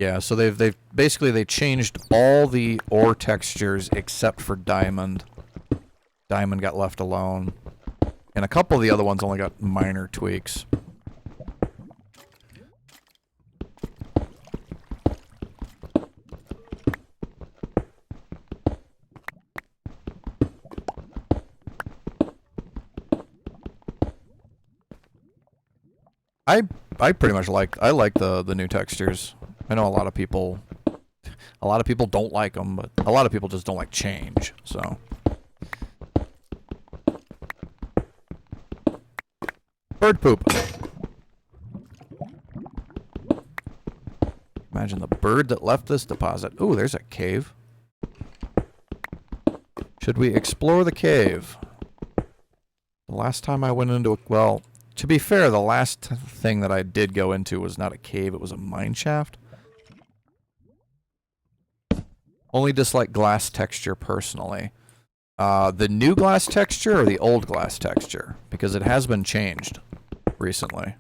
Yeah, so they've basically they changed all the ore textures except for diamond. Diamond got left alone. And a couple of the other ones only got minor tweaks. I pretty much like the new textures. I know a lot of people don't like them, but a lot of people just don't like change. So bird poop. Imagine the bird that left this deposit. Ooh, there's a cave. Should we explore the cave? The last time I went into a, well, to be fair, the last thing that I did go into was not a cave, it was a mine shaft. Only dislike glass texture personally. The new glass texture or the old glass texture? Because it has been changed recently.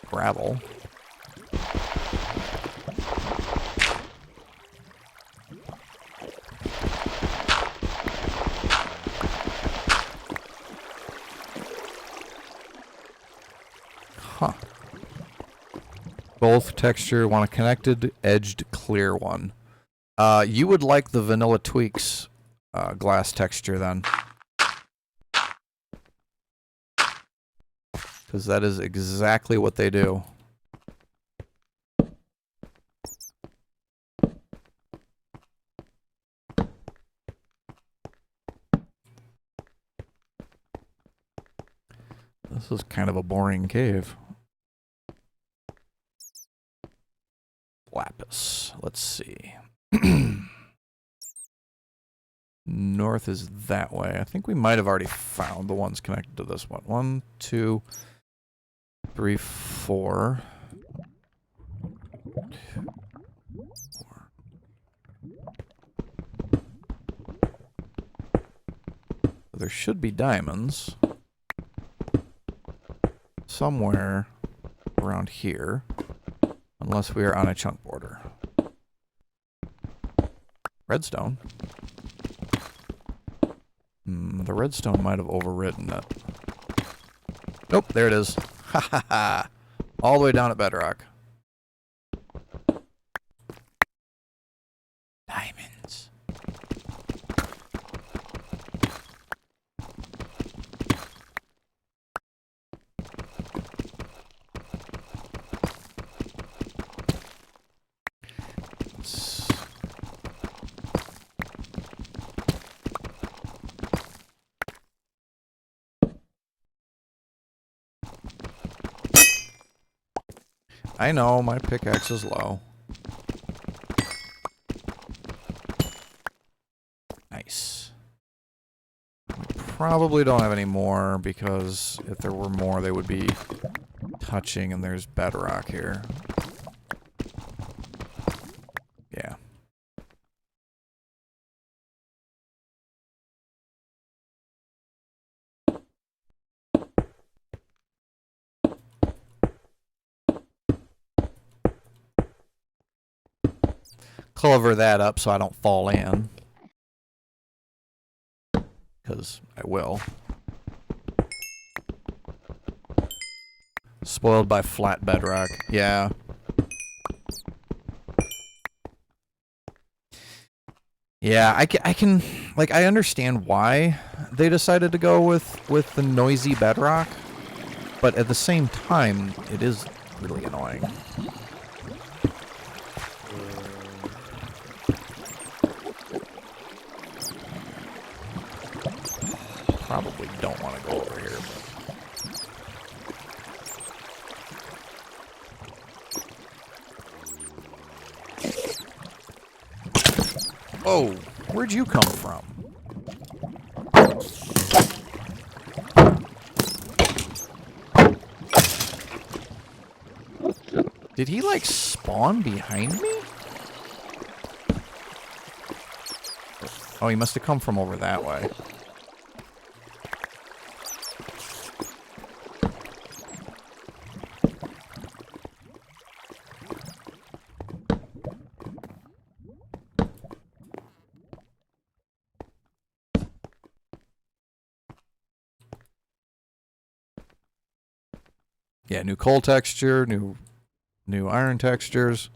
Gravel. Huh. Both texture, want a connected, edged, clear one. You would like the Vanilla Tweaks glass texture then. Because that is exactly what they do. This is kind of a boring cave. Lapis. Let's see. North is that way. I think we might have already found the ones connected to this one. 1, 2, 3, 4. 2, 4. There should be diamonds somewhere around here, unless we are on a chunk border. Redstone. The redstone might have overwritten it. Nope, there it is. Ha ha ha. All the way down at bedrock. Diamonds. I know, my pickaxe is low. Nice. We probably don't have any more, because if there were more, they would be touching, and there's bedrock here. Yeah. Cover that up so I don't fall in. Because I will. Spoiled by flat bedrock. Yeah. Yeah, I can, like, I understand why they decided to go with the noisy bedrock, but at the same time, it is really annoying. Probably don't want to go over here, but... Oh, where'd you come from? Did he, like, spawn behind me? Oh, he must have come from over that way. Yeah, new coal texture, new iron textures.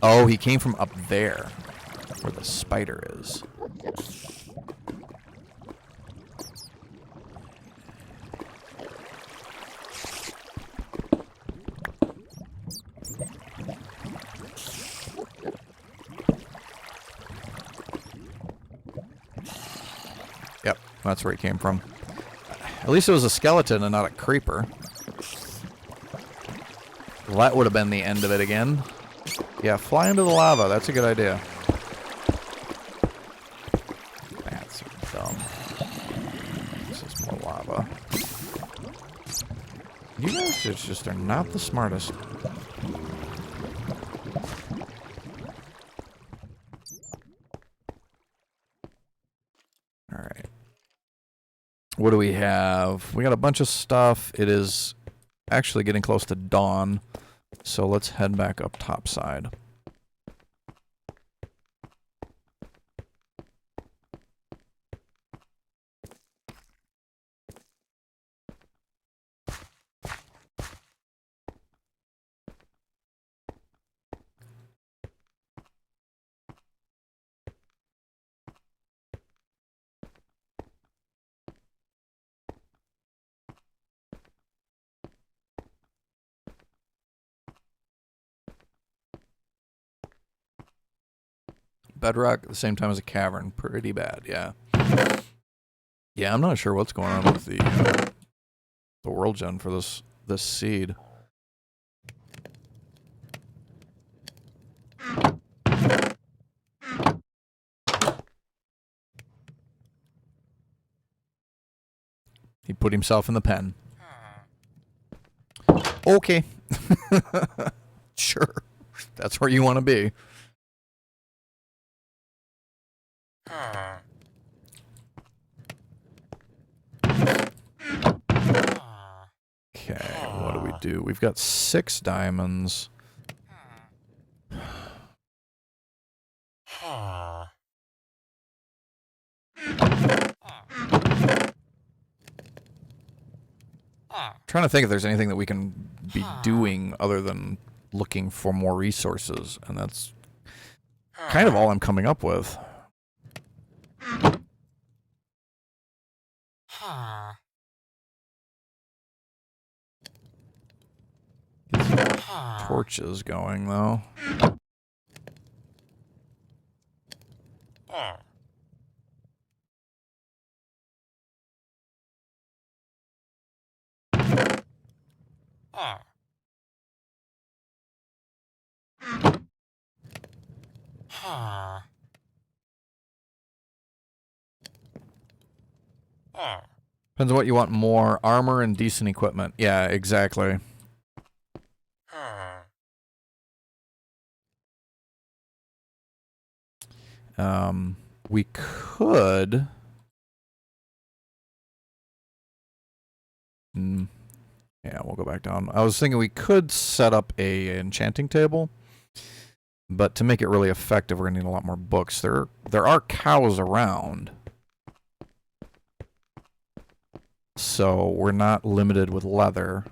Oh, he came from up there, where the spider is. Yep, that's where he came from. At least it was a skeleton and not a creeper. Well, that would have been the end of it again. Yeah, fly into the lava. That's a good idea. That's dumb. This is more lava. You guys just are not the smartest. Alright. What do we have? We got a bunch of stuff. It is actually getting close to dawn. So let's head back up topside. Bedrock at the same time as a cavern. Pretty bad, yeah. Yeah, I'm not sure what's going on with the world gen for this seed. He put himself in the pen. Okay. Sure. That's where you want to be. Okay, what do we do? We've got 6 diamonds. Trying to think if there's anything that we can be doing other than looking for more resources, and that's kind of all I'm coming up with. Get some torches going, though. Depends on what you want more. Armor and decent equipment. Yeah, exactly. We could... Yeah, we'll go back down. I was thinking we could set up a enchanting table, but to make it really effective, we're gonna need a lot more books. There are cows around, so we're not limited with leather.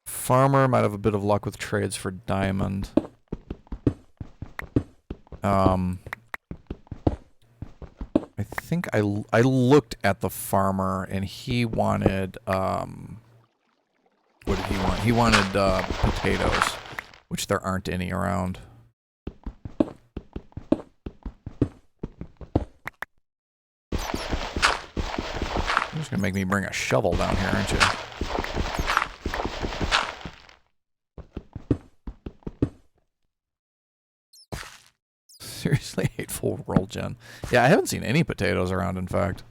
Farmer might have a bit of luck with trades for diamond. I think I looked at the farmer and he wanted, what did he want? He wanted, potatoes, which there aren't any around. You're just gonna make me bring a shovel down here, aren't you? Seriously, hateful roll gen. Yeah, I haven't seen any potatoes around, in fact.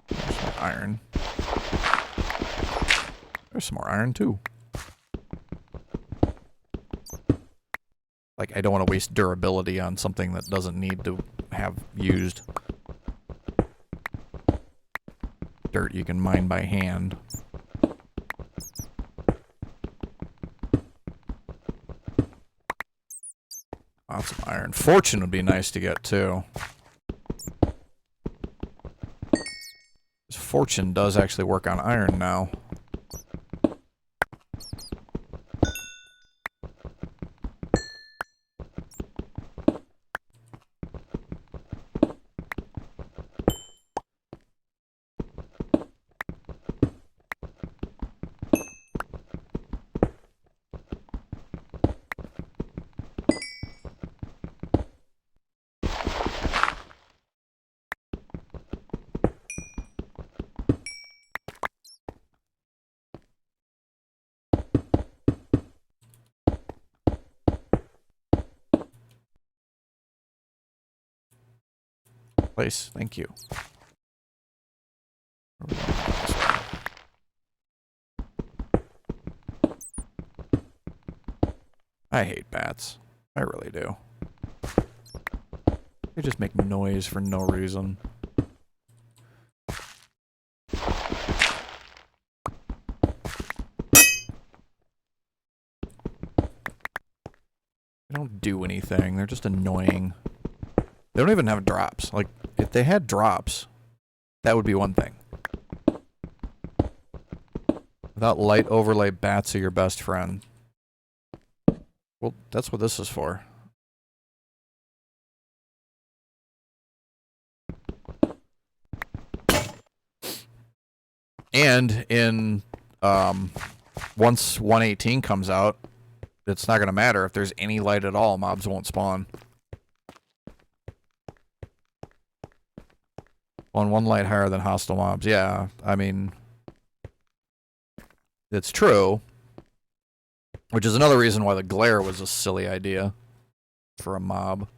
There's some iron. There's some more iron, too. Like, I don't want to waste durability on something that doesn't need to have used. Dirt you can mine by hand. Lots of iron. Fortune would be nice to get, too. Fortune does actually work on iron now. Place, thank you. I hate bats. I really do. They just make noise for no reason. They don't do anything. They're just annoying. They don't even have drops. Like, if they had drops, that would be one thing. Without light overlay, bats are your best friend. Well, that's what this is for. And in, once 118 comes out, it's not going to matter if there's any light at all. Mobs won't spawn. On one light higher than hostile mobs. Yeah, I mean, it's true. Which is another reason why the glare was a silly idea for a mob.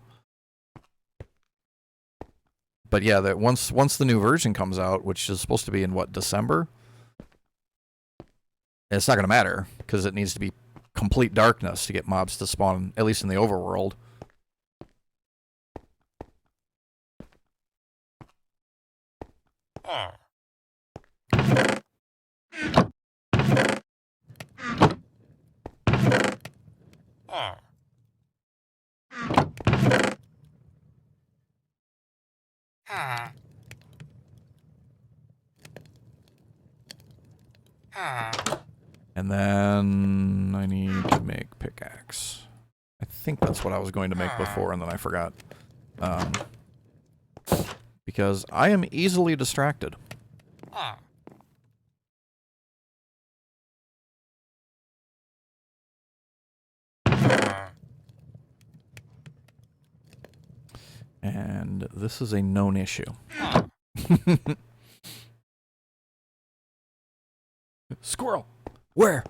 But yeah, that once the new version comes out, which is supposed to be in what, December? It's not going to matter because it needs to be complete darkness to get mobs to spawn, at least in the overworld. And then I need to make pickaxe. I think that's what I was going to make before, and then I forgot. Because I am easily distracted. And this is a known issue. Squirrel! Where?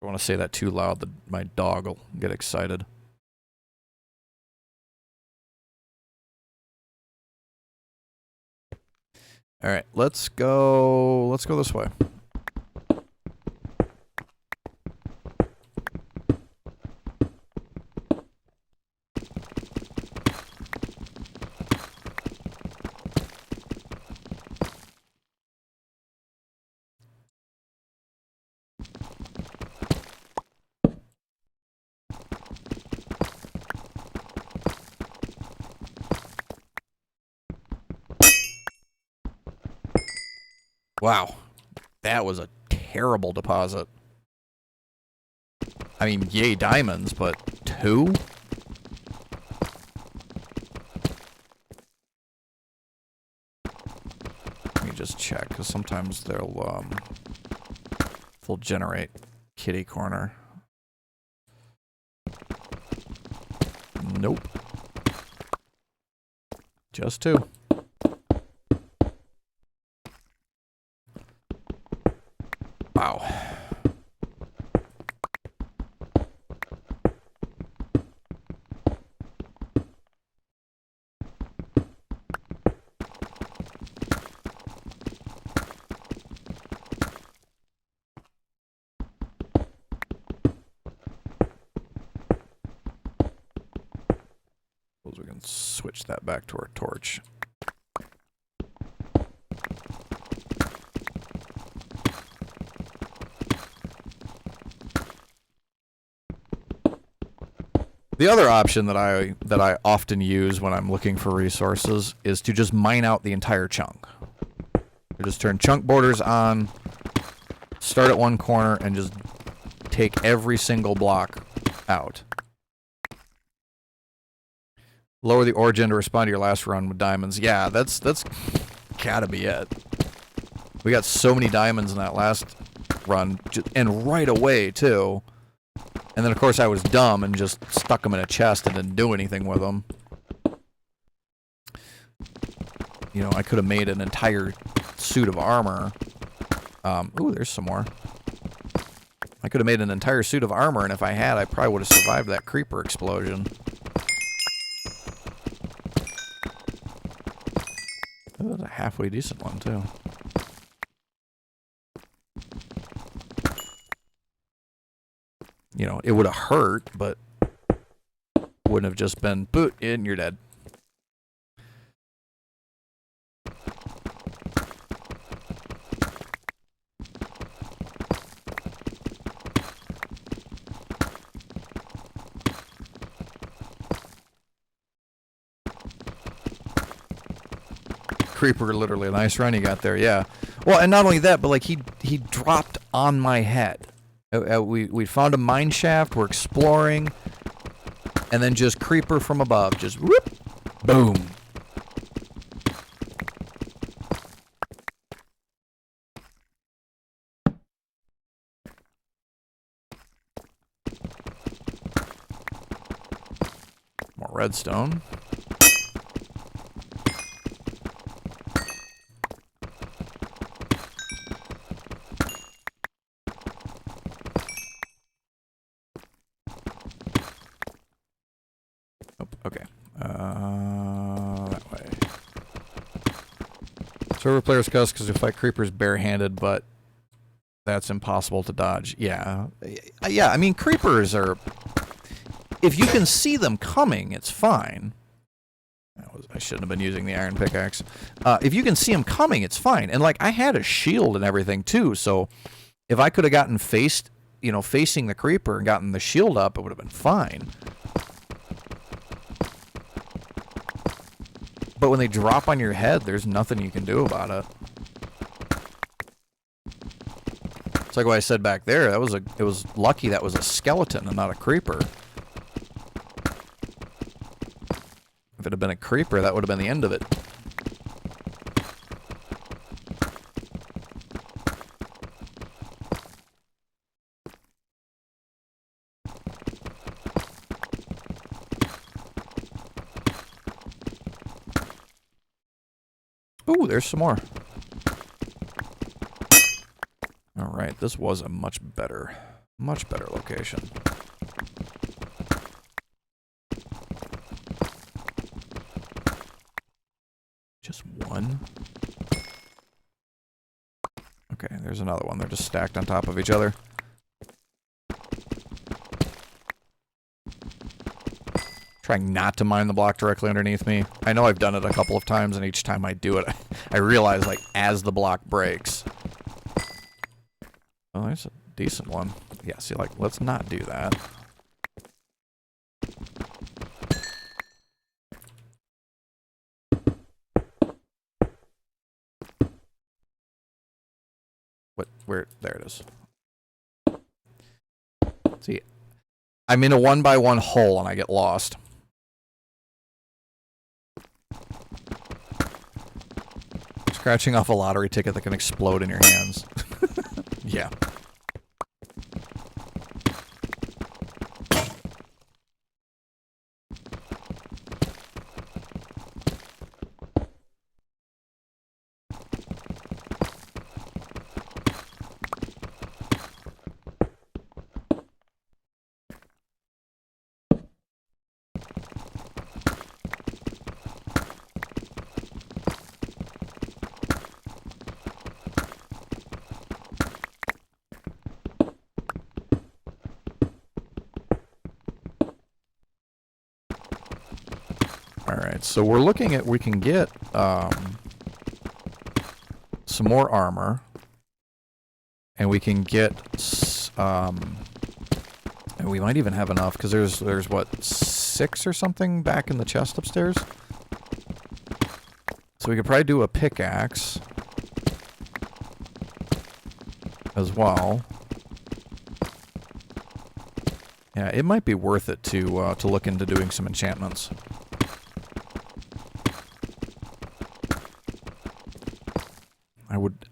I want to say that too loud that my dog will get excited. Alright, let's go this way. Wow. That was a terrible deposit. I mean, yay diamonds, but 2? Let me just check, because sometimes they'll generate kitty corner. Nope. Just 2. Wow. Suppose we can switch that back to our torch. The other option that I often use when I'm looking for resources is to just mine out the entire chunk. I just turn chunk borders on, start at one corner, and just take every single block out. Lower the origin to respond to your last run with diamonds. Yeah, that's gotta be it. We got so many diamonds in that last run, and right away too. And then, of course, I was dumb and just stuck them in a chest and didn't do anything with them. You know, I could have made an entire suit of armor. Ooh, there's some more. I could have made an entire suit of armor, and if I had, I probably would have survived that creeper explosion. That was a halfway decent one, too. You know, it would have hurt, but wouldn't have just been boot and you're dead. Creeper, literally a nice run you got there, yeah. Well, and not only that, but like he dropped on my head. We found a mine shaft, we're exploring, and then just creeper from above, just whoop, boom. More redstone. Okay. That way. Server players cuss because we fight creepers barehanded, but that's impossible to dodge. Yeah. Yeah, I mean, creepers are... If you can see them coming, it's fine. I shouldn't have been using the iron pickaxe. If you can see them coming, it's fine. And, like, I had a shield and everything, too, so if I could have gotten facing the creeper and gotten the shield up, it would have been fine. But when they drop on your head, there's nothing you can do about it. It's like what I said back there. It was lucky that was a skeleton and not a creeper. If it had been a creeper, that would have been the end of it. Ooh, there's some more. Alright, this was a much better location. Just one? Okay, there's another one. They're just stacked on top of each other. Trying not to mine the block directly underneath me. I know I've done it a couple of times, and each time I do it, I realize, like, as the block breaks. Oh, there's a decent one. Yeah, see, like, let's not do that. there it is. See, I'm in a 1x1 hole and I get lost. Scratching off a lottery ticket that can explode in your hands. Yeah. Alright, so we're looking at, we can get some more armor. And we can get, and we might even have enough, because there's what, 6 or something back in the chest upstairs? So we could probably do a pickaxe as well. Yeah, it might be worth it to look into doing some enchantments.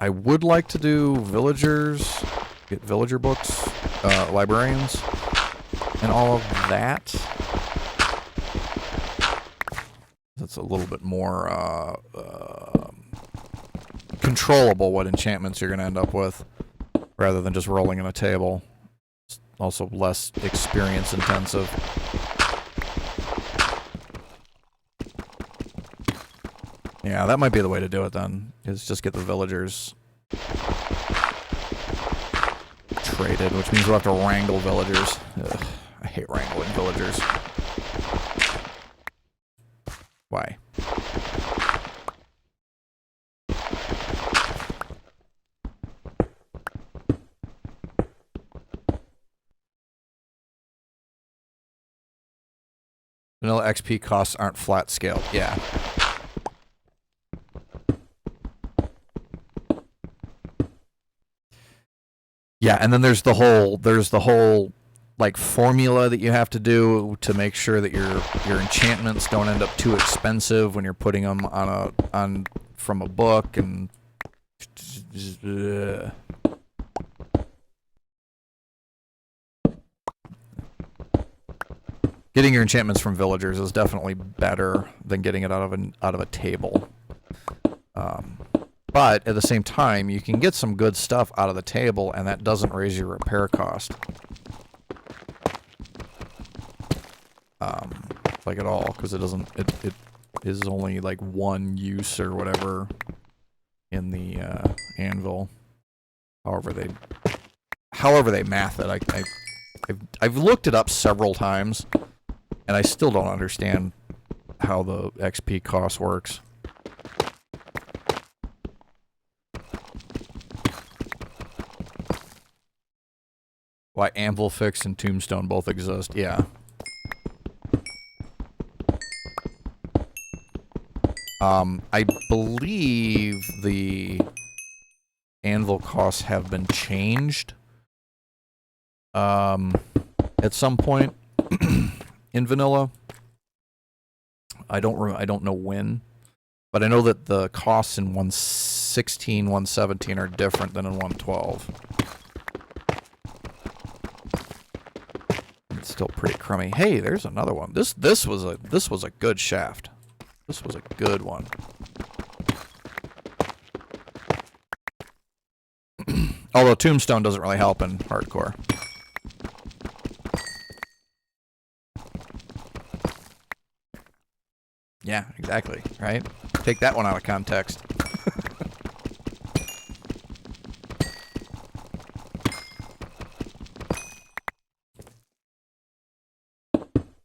I would like to do villagers, get villager books, librarians, and all of that. That's a little bit more controllable what enchantments you're going to end up with, rather than just rolling in a table. It's also less experience intensive. Yeah, that might be the way to do it then, is just get the villagers traded, which means we'll have to wrangle villagers. Ugh, I hate wrangling villagers. Why? Vanilla XP costs aren't flat scaled. Yeah. Yeah, and then there's the whole like formula that you have to do to make sure that your enchantments don't end up too expensive when you're putting them on from a book, and getting your enchantments from villagers is definitely better than getting it out of a table. But at the same time, you can get some good stuff out of the table, and that doesn't raise your repair cost. Like at all, because it doesn't. It is only like one use or whatever in the anvil. However they math it. I've looked it up several times, and I still don't understand how the XP cost works. Why Anvil Fix and Tombstone both exist, yeah. I believe the anvil costs have been changed at some point in vanilla. I don't know when, but I know that the costs in 1.16, 1.17 are different than in 1.12. It's still pretty crummy. Hey, there's another one. This was a good shaft. This was a good one. Although Tombstone doesn't really help in hardcore. Yeah, exactly, right? Take that one out of context.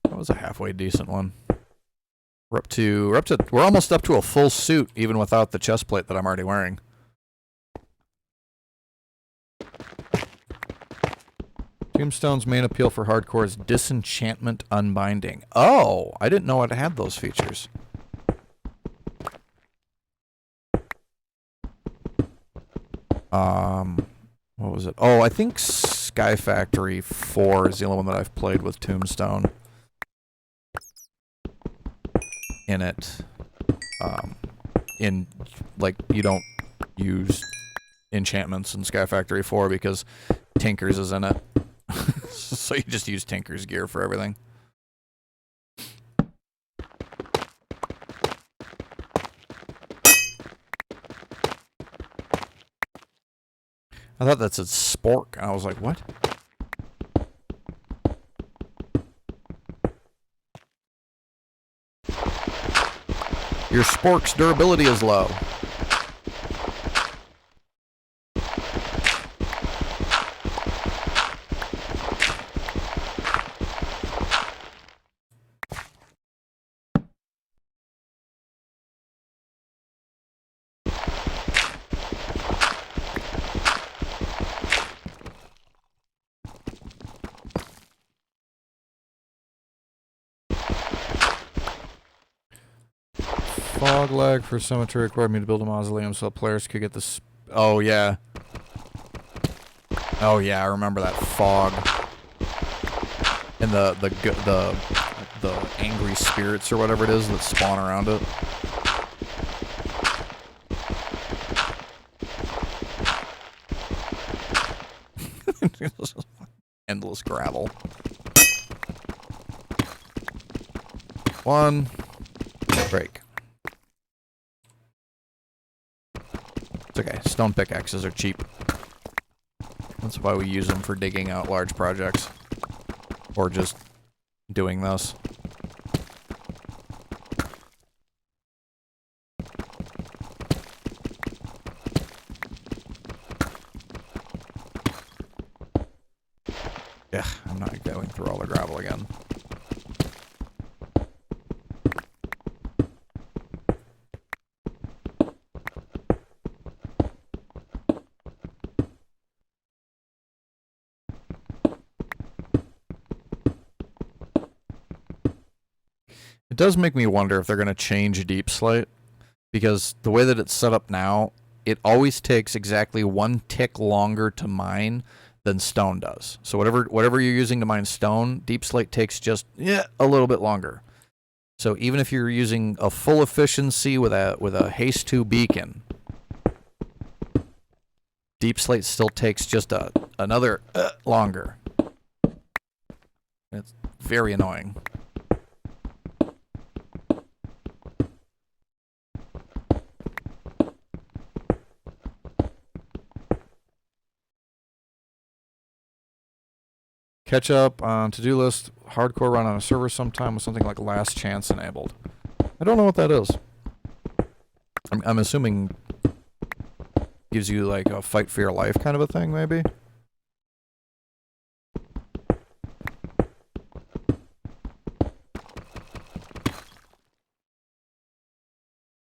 That was a halfway decent one. We're almost up to a full suit, even without the chest plate that I'm already wearing. Tombstone's main appeal for hardcore is disenchantment unbinding. Oh, I didn't know it had those features. What was it? Oh, I think Sky Factory 4 is the only one that I've played with Tombstone in it. In, like, you don't use enchantments in Sky Factory 4 because Tinker's is in it. So you just use Tinker's gear for everything. I thought that said spork, and I was like, what? Your spork's durability is low. Fog lag for cemetery required me to build a mausoleum so players could get this. Oh yeah. Oh yeah, I remember that fog. And the angry spirits or whatever it is that spawn around it. Endless gravel. One break. It's okay. Stone pickaxes are cheap. That's why we use them for digging out large projects. Or just doing this. Yeah, I'm not going through all the gravel again. It does make me wonder if they're going to change Deep Slate, because the way that it's set up now, it always takes exactly 1 tick longer to mine than stone does. So whatever you're using to mine stone, Deep Slate takes just a little bit longer. So even if you're using a full efficiency with a haste 2 beacon, Deep Slate still takes just another longer. It's very annoying. Catch up on to-do list, hardcore run on a server sometime with something like last chance enabled. I don't know what that is. I'm assuming gives you like a fight for your life kind of a thing, maybe?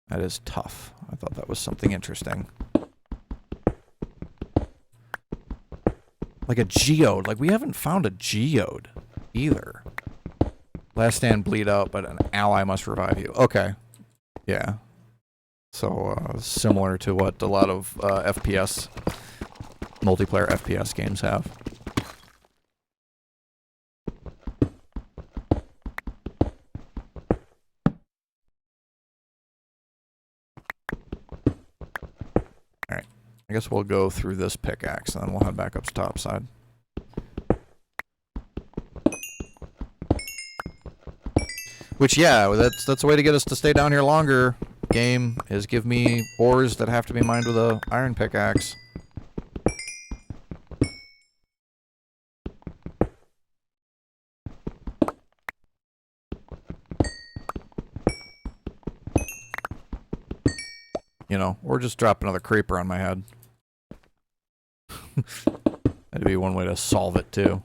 That is tough. I thought that was something interesting. Like a geode. Like, we haven't found a geode either. Last stand bleed out, but an ally must revive you. Okay. Yeah. So, similar to what a lot of FPS, multiplayer FPS games have. Alright. I guess we'll go through this pickaxe, and then we'll head back up to topside. Which, yeah, that's a way to get us to stay down here longer. Game is give me ores that have to be mined with a iron pickaxe. You know, or just drop another creeper on my head. That'd be one way to solve it, too.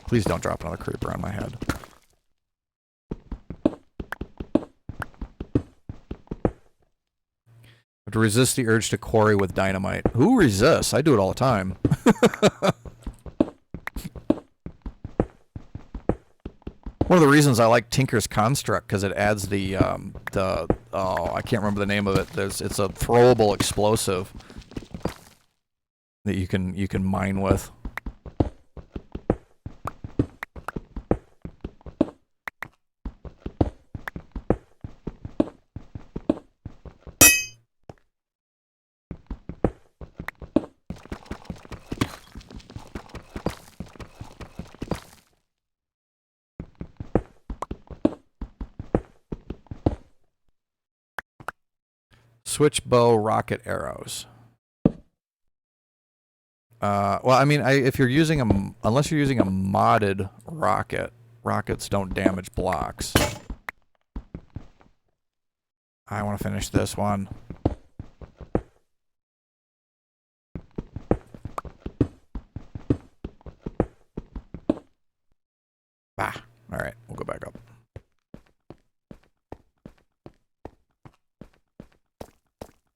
Please don't drop another creeper on my head. Have to resist the urge to quarry with dynamite. Who resists? I do it all the time. of the reasons I like Tinker's Construct, because it adds the I can't remember the name of it. It's a throwable explosive that you can mine with. Switch bow rocket arrows. Well, I mean, if you're using unless you're using a modded rocket, rockets don't damage blocks. I want to finish this one. Bah. All right, we'll go back up.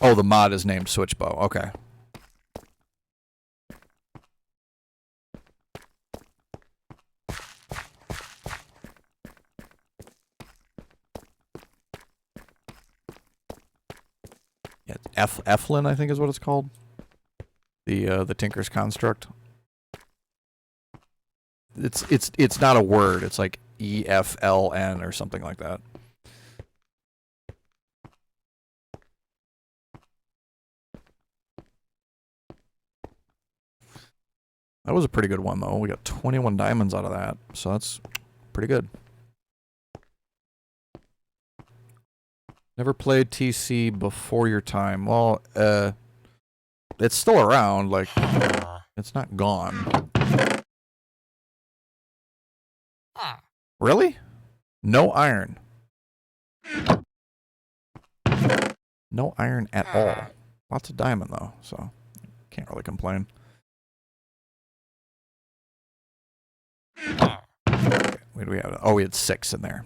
Oh, the mod is named Switchbow. Okay. Yeah, Eflin, I think is what it's called. The Tinker's Construct. It's not a word. It's like EFLN or something like that. That was a pretty good one, though. We got 21 diamonds out of that, so that's pretty good. Never played TC before your time. Well, it's still around. Like, it's not gone. Really? No iron. No iron at all. Lots of diamond, though, so can't really complain. Okay, what do we have? Oh, we had 6 in there.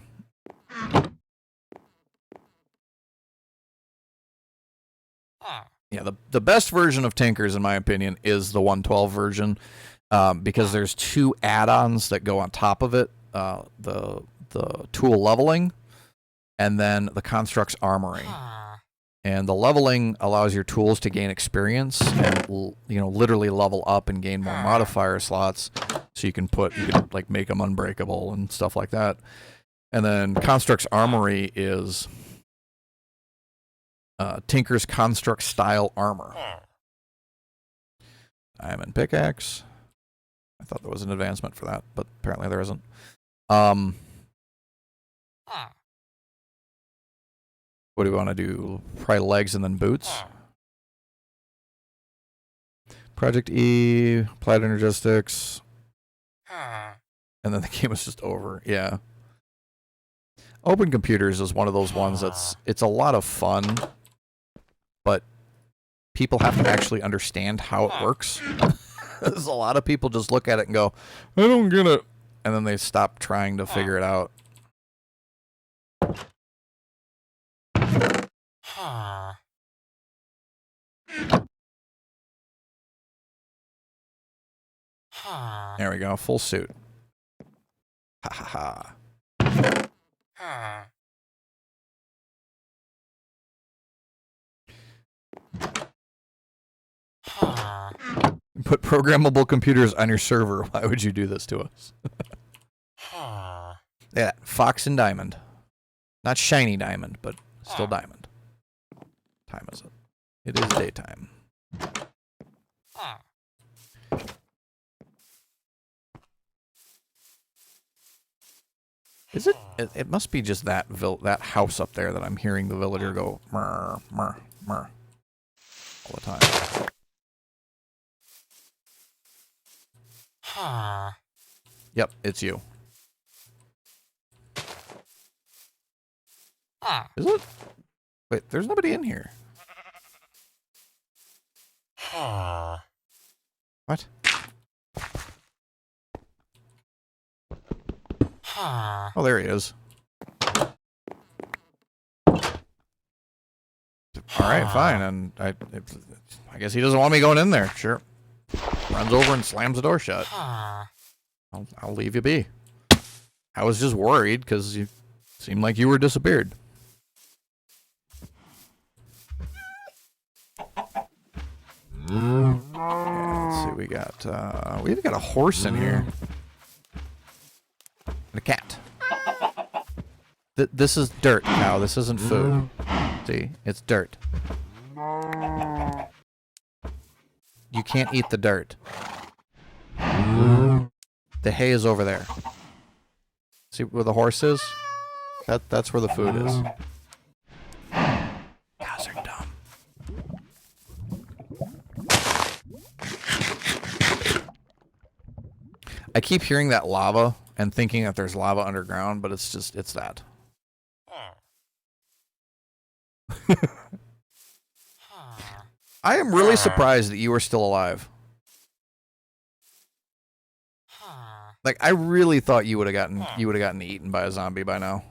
Yeah, the best version of Tinkers, in my opinion, is the 112 version, because there's 2 add-ons that go on top of it: the tool leveling, and then the construct's armory. And the leveling allows your tools to gain experience and literally level up and gain more modifier slots, so you can like make them unbreakable and stuff like that. And then Construct's armory is Tinker's Construct style armor. Diamond pickaxe. I thought there was an advancement for that, but apparently there isn't. What do we want to do? Probably legs and then boots. Project E, applied energistics. And then the game is just over. Yeah. Open Computers is one of those ones it's a lot of fun, but people have to actually understand how it works. There's a lot of people just look at it and go, I don't get it. And then they stop trying to figure it out. There we go, full suit. Ha ha ha. Put programmable computers on your server. Why would you do this to us? Yeah, Fox and Diamond. Not shiny diamond, but still diamond. Time is it? It is daytime. Is it? It must be just that house up there that I'm hearing the villager go murr, murr, murr all the time. Yep, it's you. Is it? Wait, there's nobody in here. What? Oh, there he is. All right, fine. And I guess he doesn't want me going in there. Sure. Runs over and slams the door shut. I'll leave you be. I was just worried because you seemed like you were disappeared. Yeah, let's see. We even got a horse in here. And a cat. This is dirt, cow. This isn't food. See, it's dirt. You can't eat the dirt. The hay is over there. See where the horse is? That's where the food is. Cows are dumb. I keep hearing that lava and thinking that there's lava underground, but it's that. I am really surprised that you are still alive. Like, I really thought you would have gotten eaten by a zombie by now.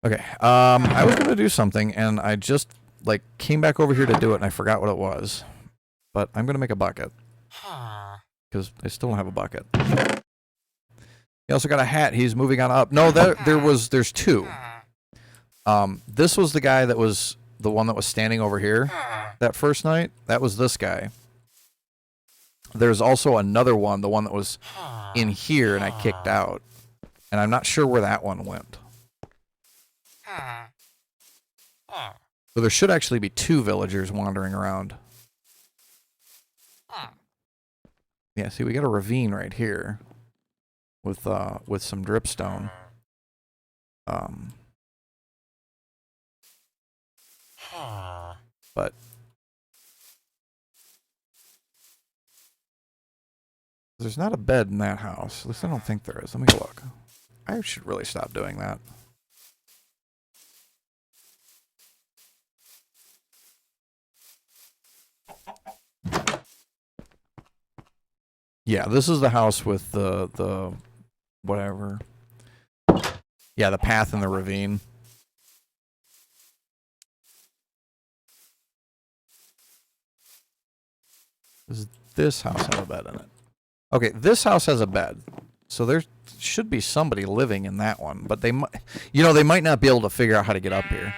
Okay, I was gonna do something and I just like came back over here to do it and I forgot what it was. But I'm gonna make a bucket. Because I still don't have a bucket. He also got a hat. He's moving on up. No, there's two. This was the guy that was the one that was standing over here that first night. That was this guy. There's also another one, the one that was in here and I kicked out. And I'm not sure where that one went. So there should actually be two villagers wandering around. Yeah, see, we got a ravine right here with some dripstone. But there's not a bed in that house. At least I don't think there is. Let me go look. I should really stop doing that. Yeah, this is the house with the whatever. Yeah, the path in the ravine. Does this house have a bed in it? Okay, this house has a bed. So there should be somebody living in that one, but they might, they might not be able to figure out how to get up here.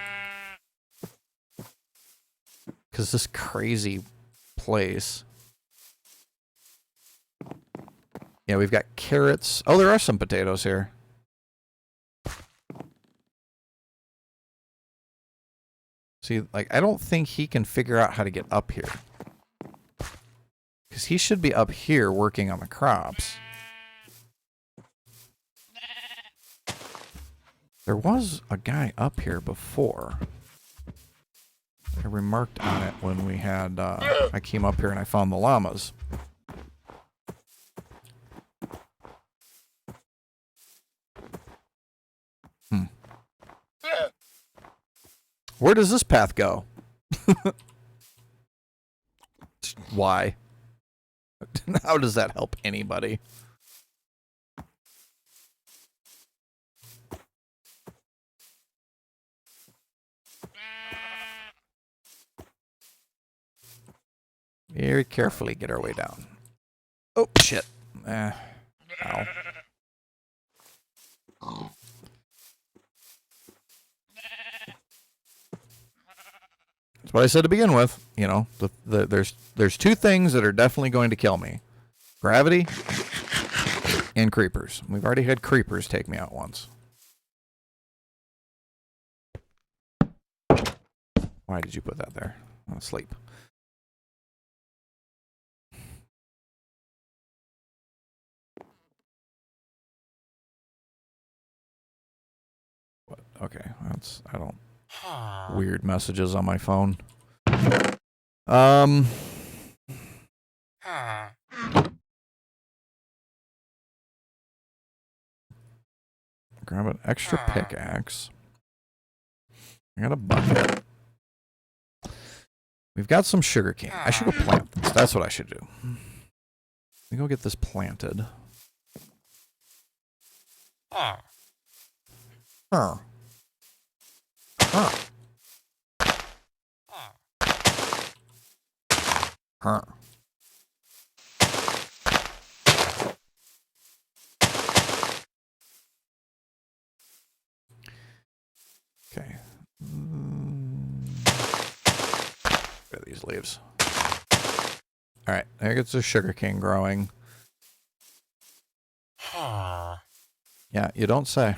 Cuz this crazy place. Yeah, we've got carrots. Oh, there are some potatoes here. See, like, I don't think he can figure out how to get up here. Because he should be up here working on the crops. There was a guy up here before. I remarked on it when we had, I came up here and I found the llamas. Where does this path go? Why? How does that help anybody? Very carefully get our way down. Oh, shit. Ow. That's what I said to begin with. There's two things that are definitely going to kill me. Gravity and creepers. We've already had creepers take me out once. Why did you put that there? I'm asleep. What? Okay, I don't... Weird messages on my phone. Grab an extra pickaxe. I got a bucket. We've got some sugar cane. I should go plant this. That's what I should do. Let me go get this planted. Huh. Huh. Huh. these leaves. Alright, there gets the sugarcane growing. Yeah, you don't say.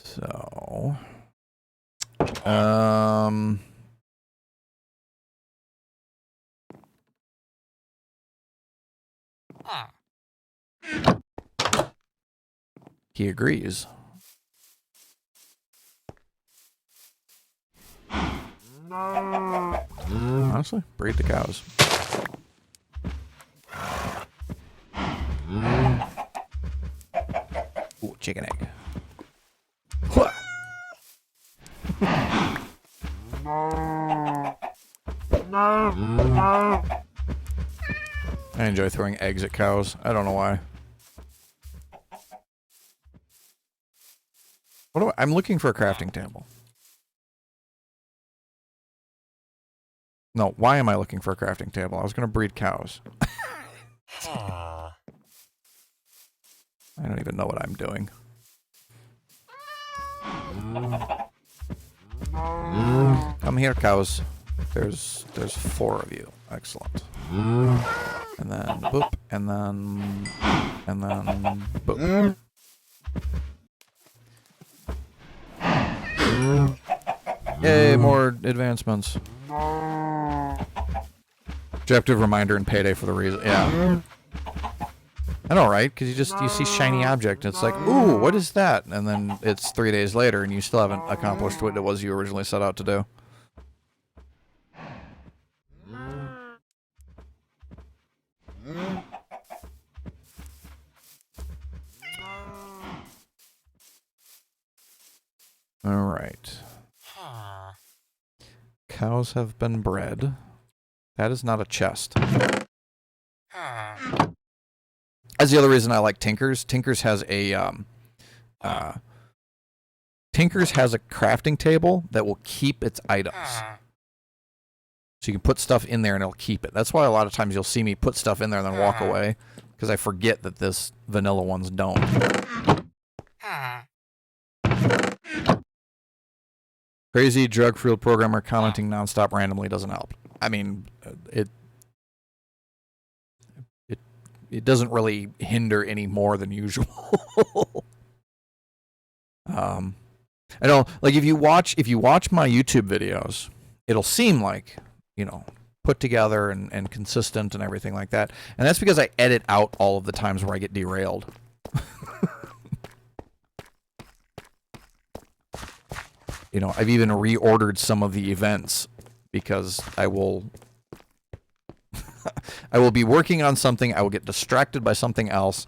So... He agrees. Honestly, breed the cows. Ooh, chicken egg. I enjoy throwing eggs at cows. I don't know why. I'm looking for a crafting table. No, why am I looking for a crafting table? I was going to breed cows. I don't even know what I'm doing. Come here, cows. There's 4 of you. Excellent. And then boop, and then boop. Yay, more advancements. Objective reminder and payday for the reason. Yeah. I know, right? Because you see shiny object and it's like, ooh, what is that? And then it's 3 days later and you still haven't accomplished what it was you originally set out to do. All right. Cows have been bred. That is not a chest. That's the other reason I like Tinkers. Tinkers has a crafting table that will keep its items. So you can put stuff in there and it'll keep it. That's why a lot of times you'll see me put stuff in there and then walk away, because I forget that this vanilla ones don't. Crazy drug-fueled programmer commenting nonstop randomly doesn't help. I mean, it doesn't really hinder any more than usual. I don't like if you watch my YouTube videos, it'll seem like, you know, put together and consistent and everything like that. And that's because I edit out all of the times where I get derailed. You know, I've even reordered some of the events because I will be working on something, I will get distracted by something else,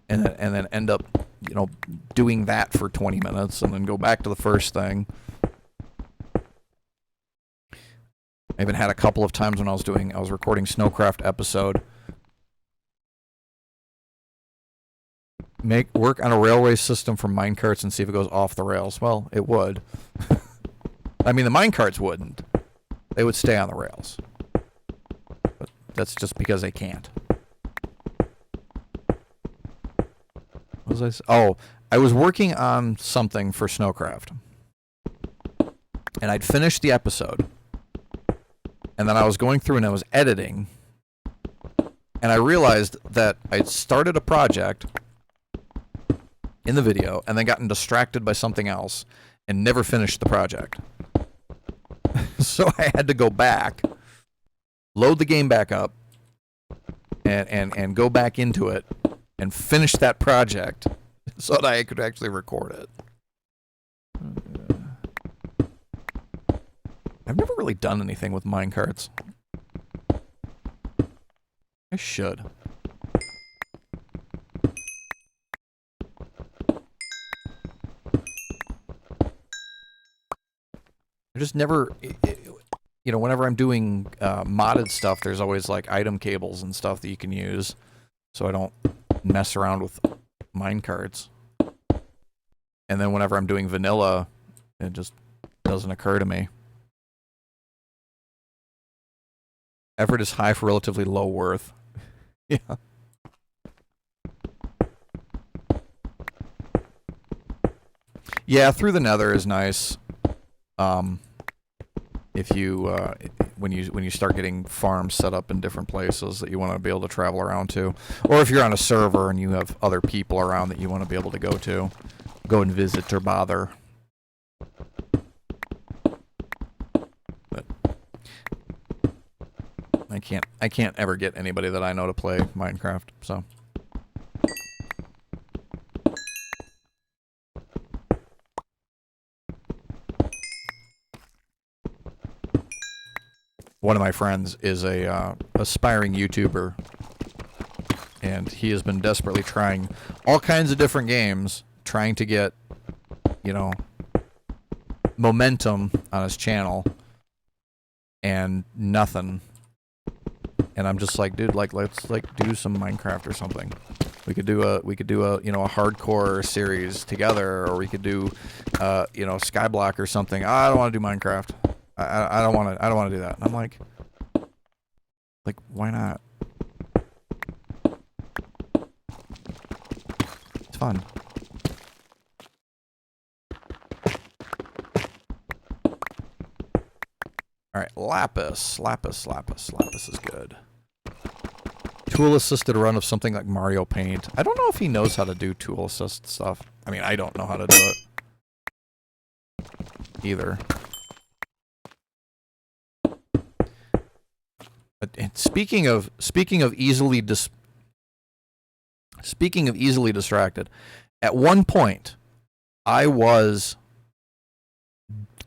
and then end up, you know, doing that for 20 minutes and then go back to the first thing. I even had a couple of times when I was recording Snowcraft episode. Work on a railway system for minecarts and see if it goes off the rails. Well, it would. I mean, the minecarts wouldn't. They would stay on the rails. But that's just because they can't. What was I was working on something for Snowcraft. And I'd finished the episode. And then I was going through and I was editing. And I realized that I'd started a project in the video and then gotten distracted by something else and never finished the project. So I had to go back, load the game back up, and go back into it and finish that project so that I could actually record it. I've never really done anything with minecarts. I should. I just never, you know, whenever I'm doing modded stuff, there's always like item cables and stuff that you can use, so I don't mess around with minecarts. And then whenever I'm doing vanilla, it just doesn't occur to me. Effort is high for relatively low worth. Yeah. Yeah, through the Nether is nice. If you when you start getting farms set up in different places that you want to be able to travel around to, or if you're on a server and you have other people around that you want to be able to go and visit or bother. But I can't ever get anybody that I know to play Minecraft, so. One of my friends is a aspiring YouTuber, and he has been desperately trying all kinds of different games, trying to get, you know, momentum on his channel, and nothing. And I'm just like, dude, like, let's like do some Minecraft or something. We could do a you know, a hardcore series together, or we could do you know, Skyblock or something. I don't want to do Minecraft. I don't want to do that. And I'm like, why not? It's fun. All right, lapis is good. Tool-assisted run of something like Mario Paint. I don't know if he knows how to do tool-assist stuff. I mean, I don't know how to do it either. And speaking of easily distracted, at one point I was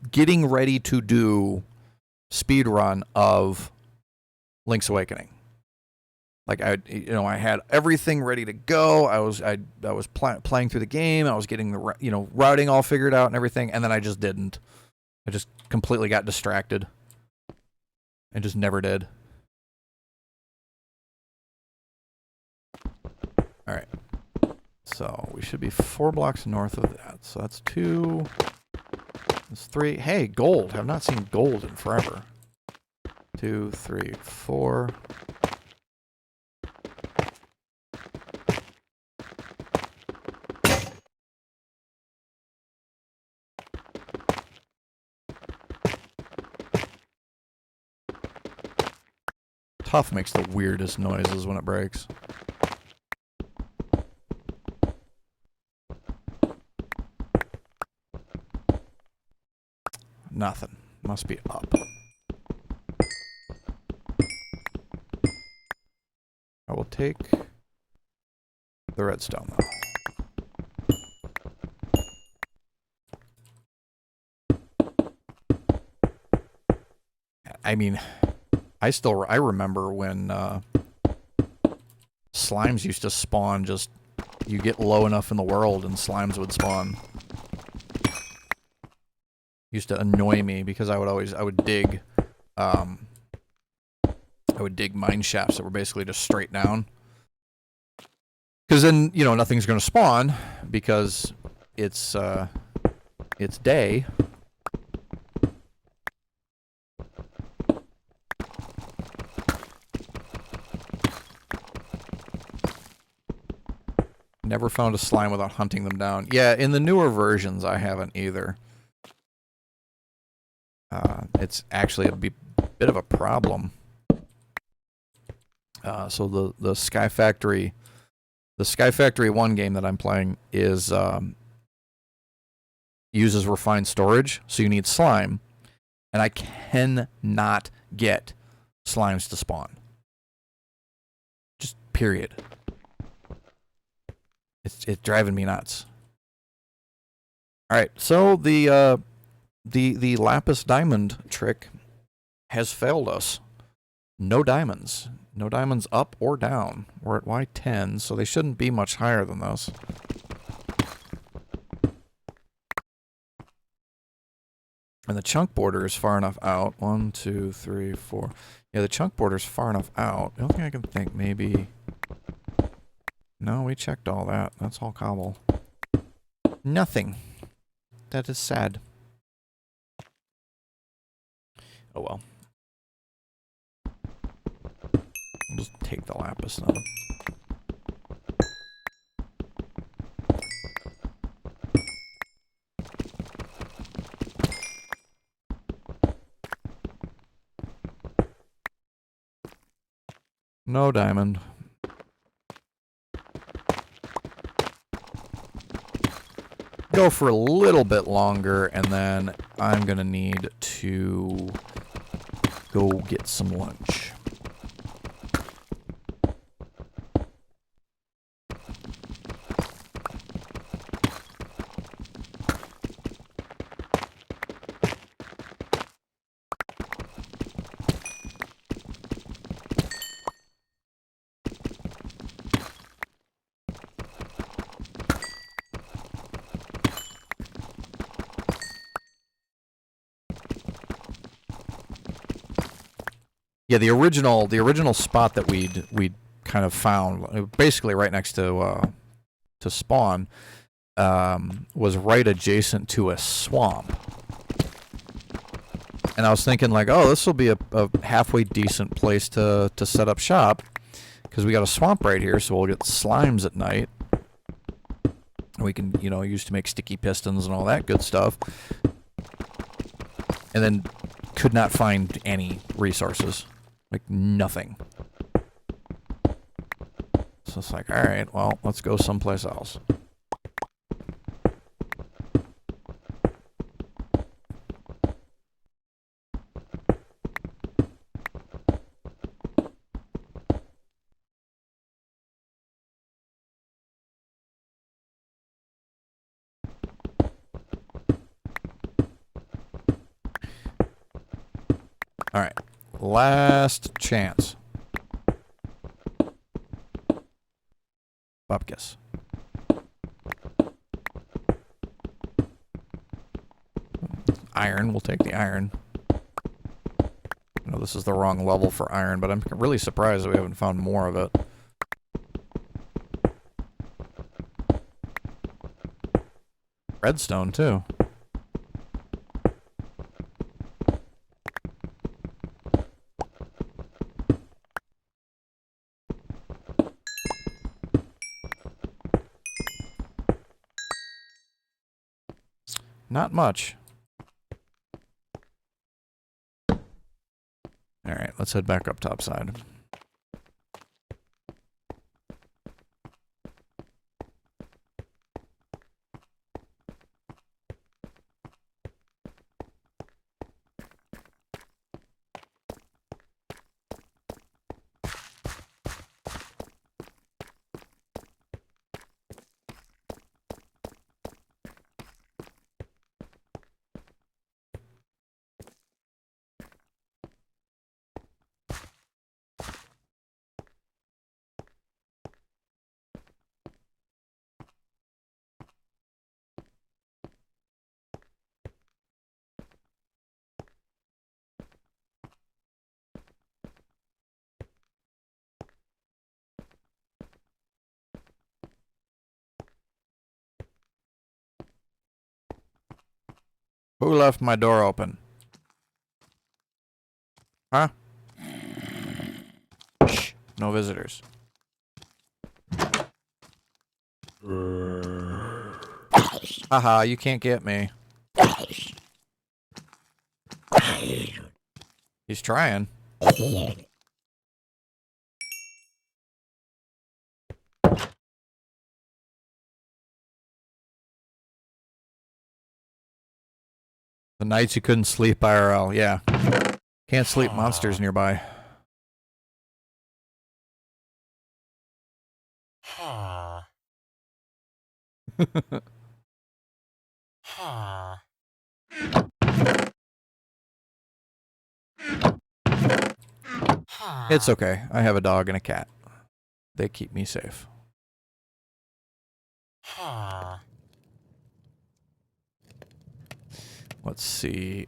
getting ready to do speed run of Link's Awakening. Like I had everything ready to go. I was playing through the game. I was getting the routing all figured out and everything, and then I just didn't. I just completely got distracted and just never did. All right, so we should be 4 blocks north of that. So that's 2. That's 3. Hey, gold. I've not seen gold in forever. 2, 3, 4. Tough makes the weirdest noises when it breaks. Nothing. Must be up. I will take the redstone though. I mean, I remember when slimes used to spawn. Just you get low enough in the world and slimes would spawn. Used to annoy me because I would dig mine shafts that were basically just straight down. Because then, nothing's going to spawn because it's day. Never found a slime without hunting them down. Yeah, in the newer versions, I haven't either. It's actually a bit of a problem. So the Sky Factory 1 game that I'm playing is uses refined storage, so you need slime, and I cannot get slimes to spawn. Just period. It's driving me nuts. All right, so the lapis diamond trick has failed us. No diamonds. No diamonds up or down. We're at Y10, so they shouldn't be much higher than this. And the chunk border is far enough out. 1, 2, 3, 4. Yeah, the chunk border is far enough out. The only thing I can think, maybe... No, we checked all that. That's all cobble. Nothing. That is sad. Oh well. I'll just take the lapis then. No diamond. Go for a little bit longer, and then I'm gonna need to go get some lunch. Yeah, the original spot that we'd kind of found, basically right next to spawn, was right adjacent to a swamp. And I was thinking like, oh, this will be a halfway decent place to set up shop, because we got a swamp right here, so we'll get slimes at night. We can, use to make sticky pistons and all that good stuff. And then could not find any resources. Like, nothing. So it's like, alright, well, let's go someplace else. Alright. Last chance. Bupkis. Iron. We'll take the iron. I know this is the wrong level for iron, but I'm really surprised that we haven't found more of it. Redstone, too. Not much. Alright, let's head back up topside. Who left my door open? Huh? Shh. No visitors. Haha, you can't get me. He's trying. The nights you couldn't sleep IRL, yeah. Can't sleep, monsters nearby. It's okay. I have a dog and a cat. They keep me safe. Let's see.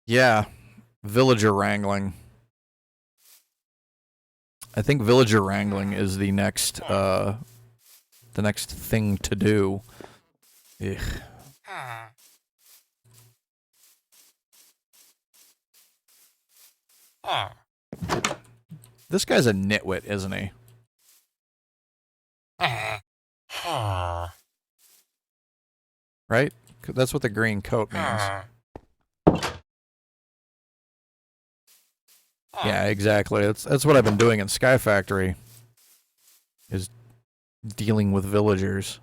Yeah. Villager wrangling. I think villager wrangling is the next thing to do. Ugh. This guy's a nitwit, isn't he? Right? That's what the green coat means. Yeah, exactly. That's what I've been doing in Sky Factory. Is dealing with villagers.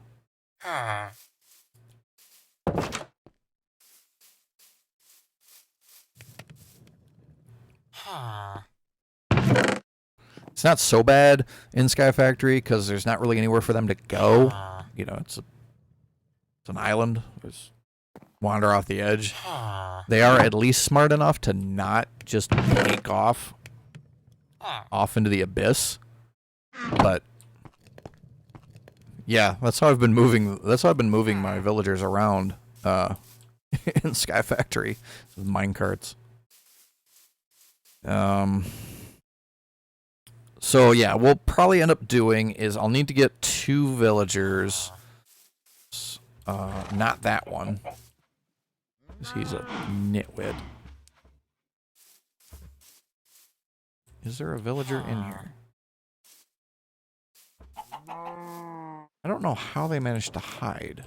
It's not so bad in Sky Factory because there's not really anywhere for them to go. You know, it's an island. Just wander off the edge. They are at least smart enough to not just take off into the abyss. But yeah, that's how I've been moving. That's how I've been moving my villagers around in Sky Factory with minecarts. So yeah, we'll probably end up doing is I'll need to get 2 villagers. Not that one. 'Cause he's a nitwit. Is there a villager in here? I don't know how they managed to hide.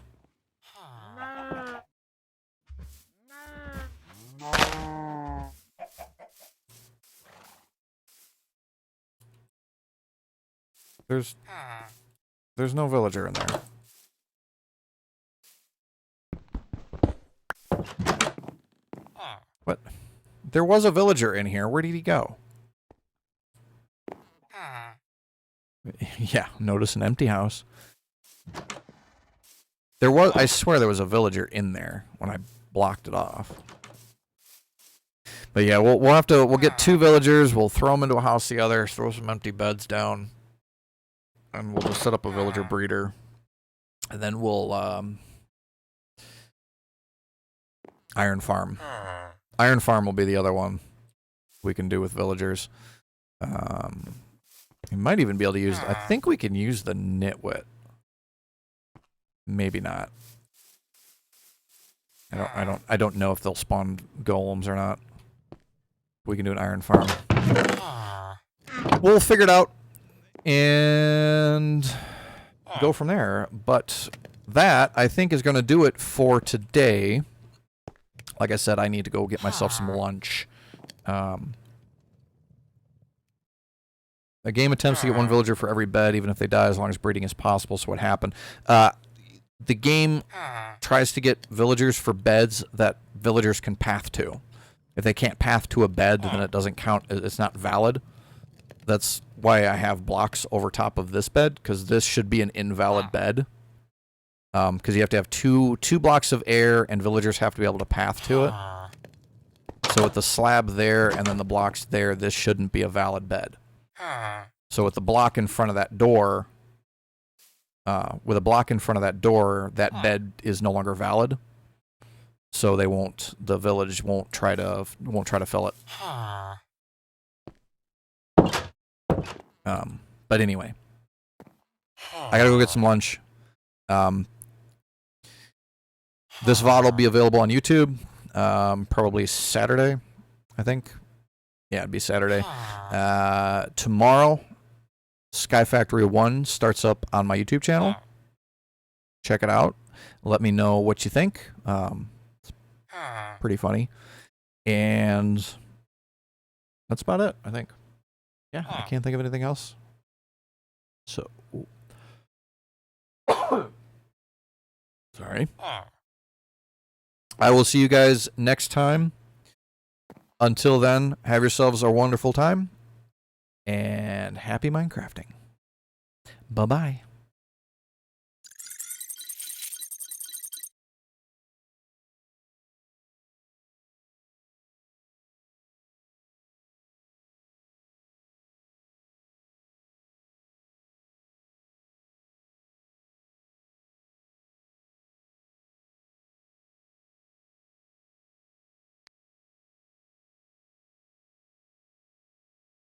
There's no villager in there. What? There was a villager in here. Where did he go? Yeah, notice an empty house. There was, I swear there was a villager in there when I blocked it off. But yeah, we'll get 2 villagers, we'll throw them into a house together, throw some empty beds down, and we'll just set up a villager breeder. And then we'll iron farm. Iron farm will be the other one we can do with villagers. We might even be able to use, I think we can use the nitwit. Maybe not. I don't know if they'll spawn golems or not. We can do an iron farm. We'll figure it out and go from there. But that, I think, is going to do it for today. Like I said, I need to go get myself some lunch. A game attempts to get 1 villager for every bed, even if they die, as long as breeding is possible. So what happened? The game tries to get villagers for beds that villagers can path to. If they can't path to a bed, then it doesn't count. It's not valid. That's why I have blocks over top of this bed, because this should be an invalid bed. Because you have to have two blocks of air, and villagers have to be able to path to it. So with the slab there and then the blocks there, this shouldn't be a valid bed. So with the block in front of that door, that bed is no longer valid. So the village won't try to fill it. But anyway, I gotta go get some lunch. This VOD will be available on YouTube, probably Saturday, I think. Yeah, it'd be Saturday. Tomorrow, Sky Factory 1 starts up on my YouTube channel. Check it out. Let me know what you think. It's pretty funny. And that's about it, I think. Yeah, I can't think of anything else. So, sorry. I will see you guys next time. Until then, have yourselves a wonderful time, and happy Minecrafting. Bye-bye.